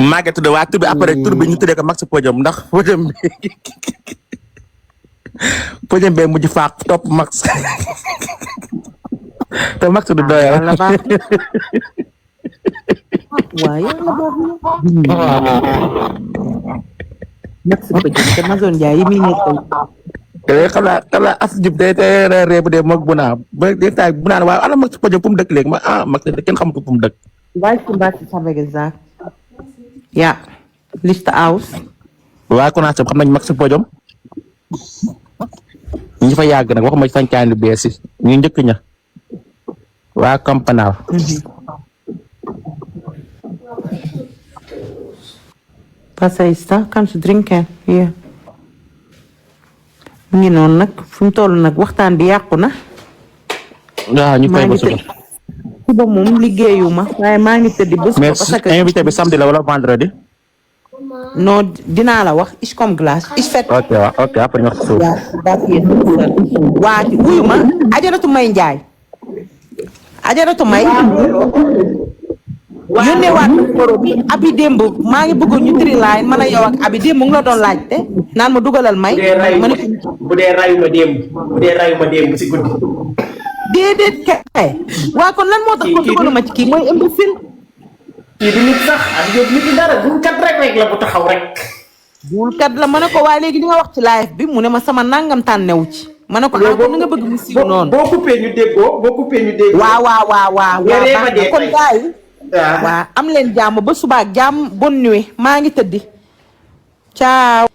maa ngi tudd waa tur bi après tur bi ñu tuddee ko max podium ndax podium bee mujj faaq topp max te max du doyal. yàlla baax na. waaw yàlla baax na. max podium te Mazoon Ndiaye yi muy nekkal. te xanaa as jub day ree bu dee moog bu naa ba des fois bu naan waaw ana max podium fu mu dëkk léegi max kenn xamatu fu mu dëkk. Weißt habe gesagt. Ja, Licht aus. waa Konaté xam nañ max podium ñi fa yàgg nag waxuma sancaan lu bees yi ñu njëkk ña waa Campanal. Was ist da? Kannst du trinken? Hier. mu ngi noonu nag fu mu toll nag waxtaan bi yàqu na. waaw ñu fay ba suba. suba moom liggéeyuma waaye maa ngi tëddi bés. parce que invité bi samedi la wala vendredi. non dinaa la wax ich comme glace ich fekk. ok waaw ok après ñu wax suuf. waa wuyu ma Ajaratu May Njaay. Ajaratu May. yónnee waat numéro bi abi démb maa ngi bëggoon ñu tri line man a yow ak abi démb mu ngi la doon laajte naan ma dugalal May. bu dee rayu ma démb si guddi. déedéet kay waa kon lan moo tax ko dugaluma ci kii mooy imbécile. kii du nit sax ak yow nit dara du kat rek la bu taxaw rek. buul kat la ma ne ko waaye léegi li nga wax ci live bi mu ne ma sama nangam tànnewu ci. ma ne ko kon ni nga bëgg mu siiw noonu. boo coupé ñu déggoo. waaw kon gars yi waaw am leen jàmm ba suba ak jàmm bonne nuit maa ngi tëddi ciao.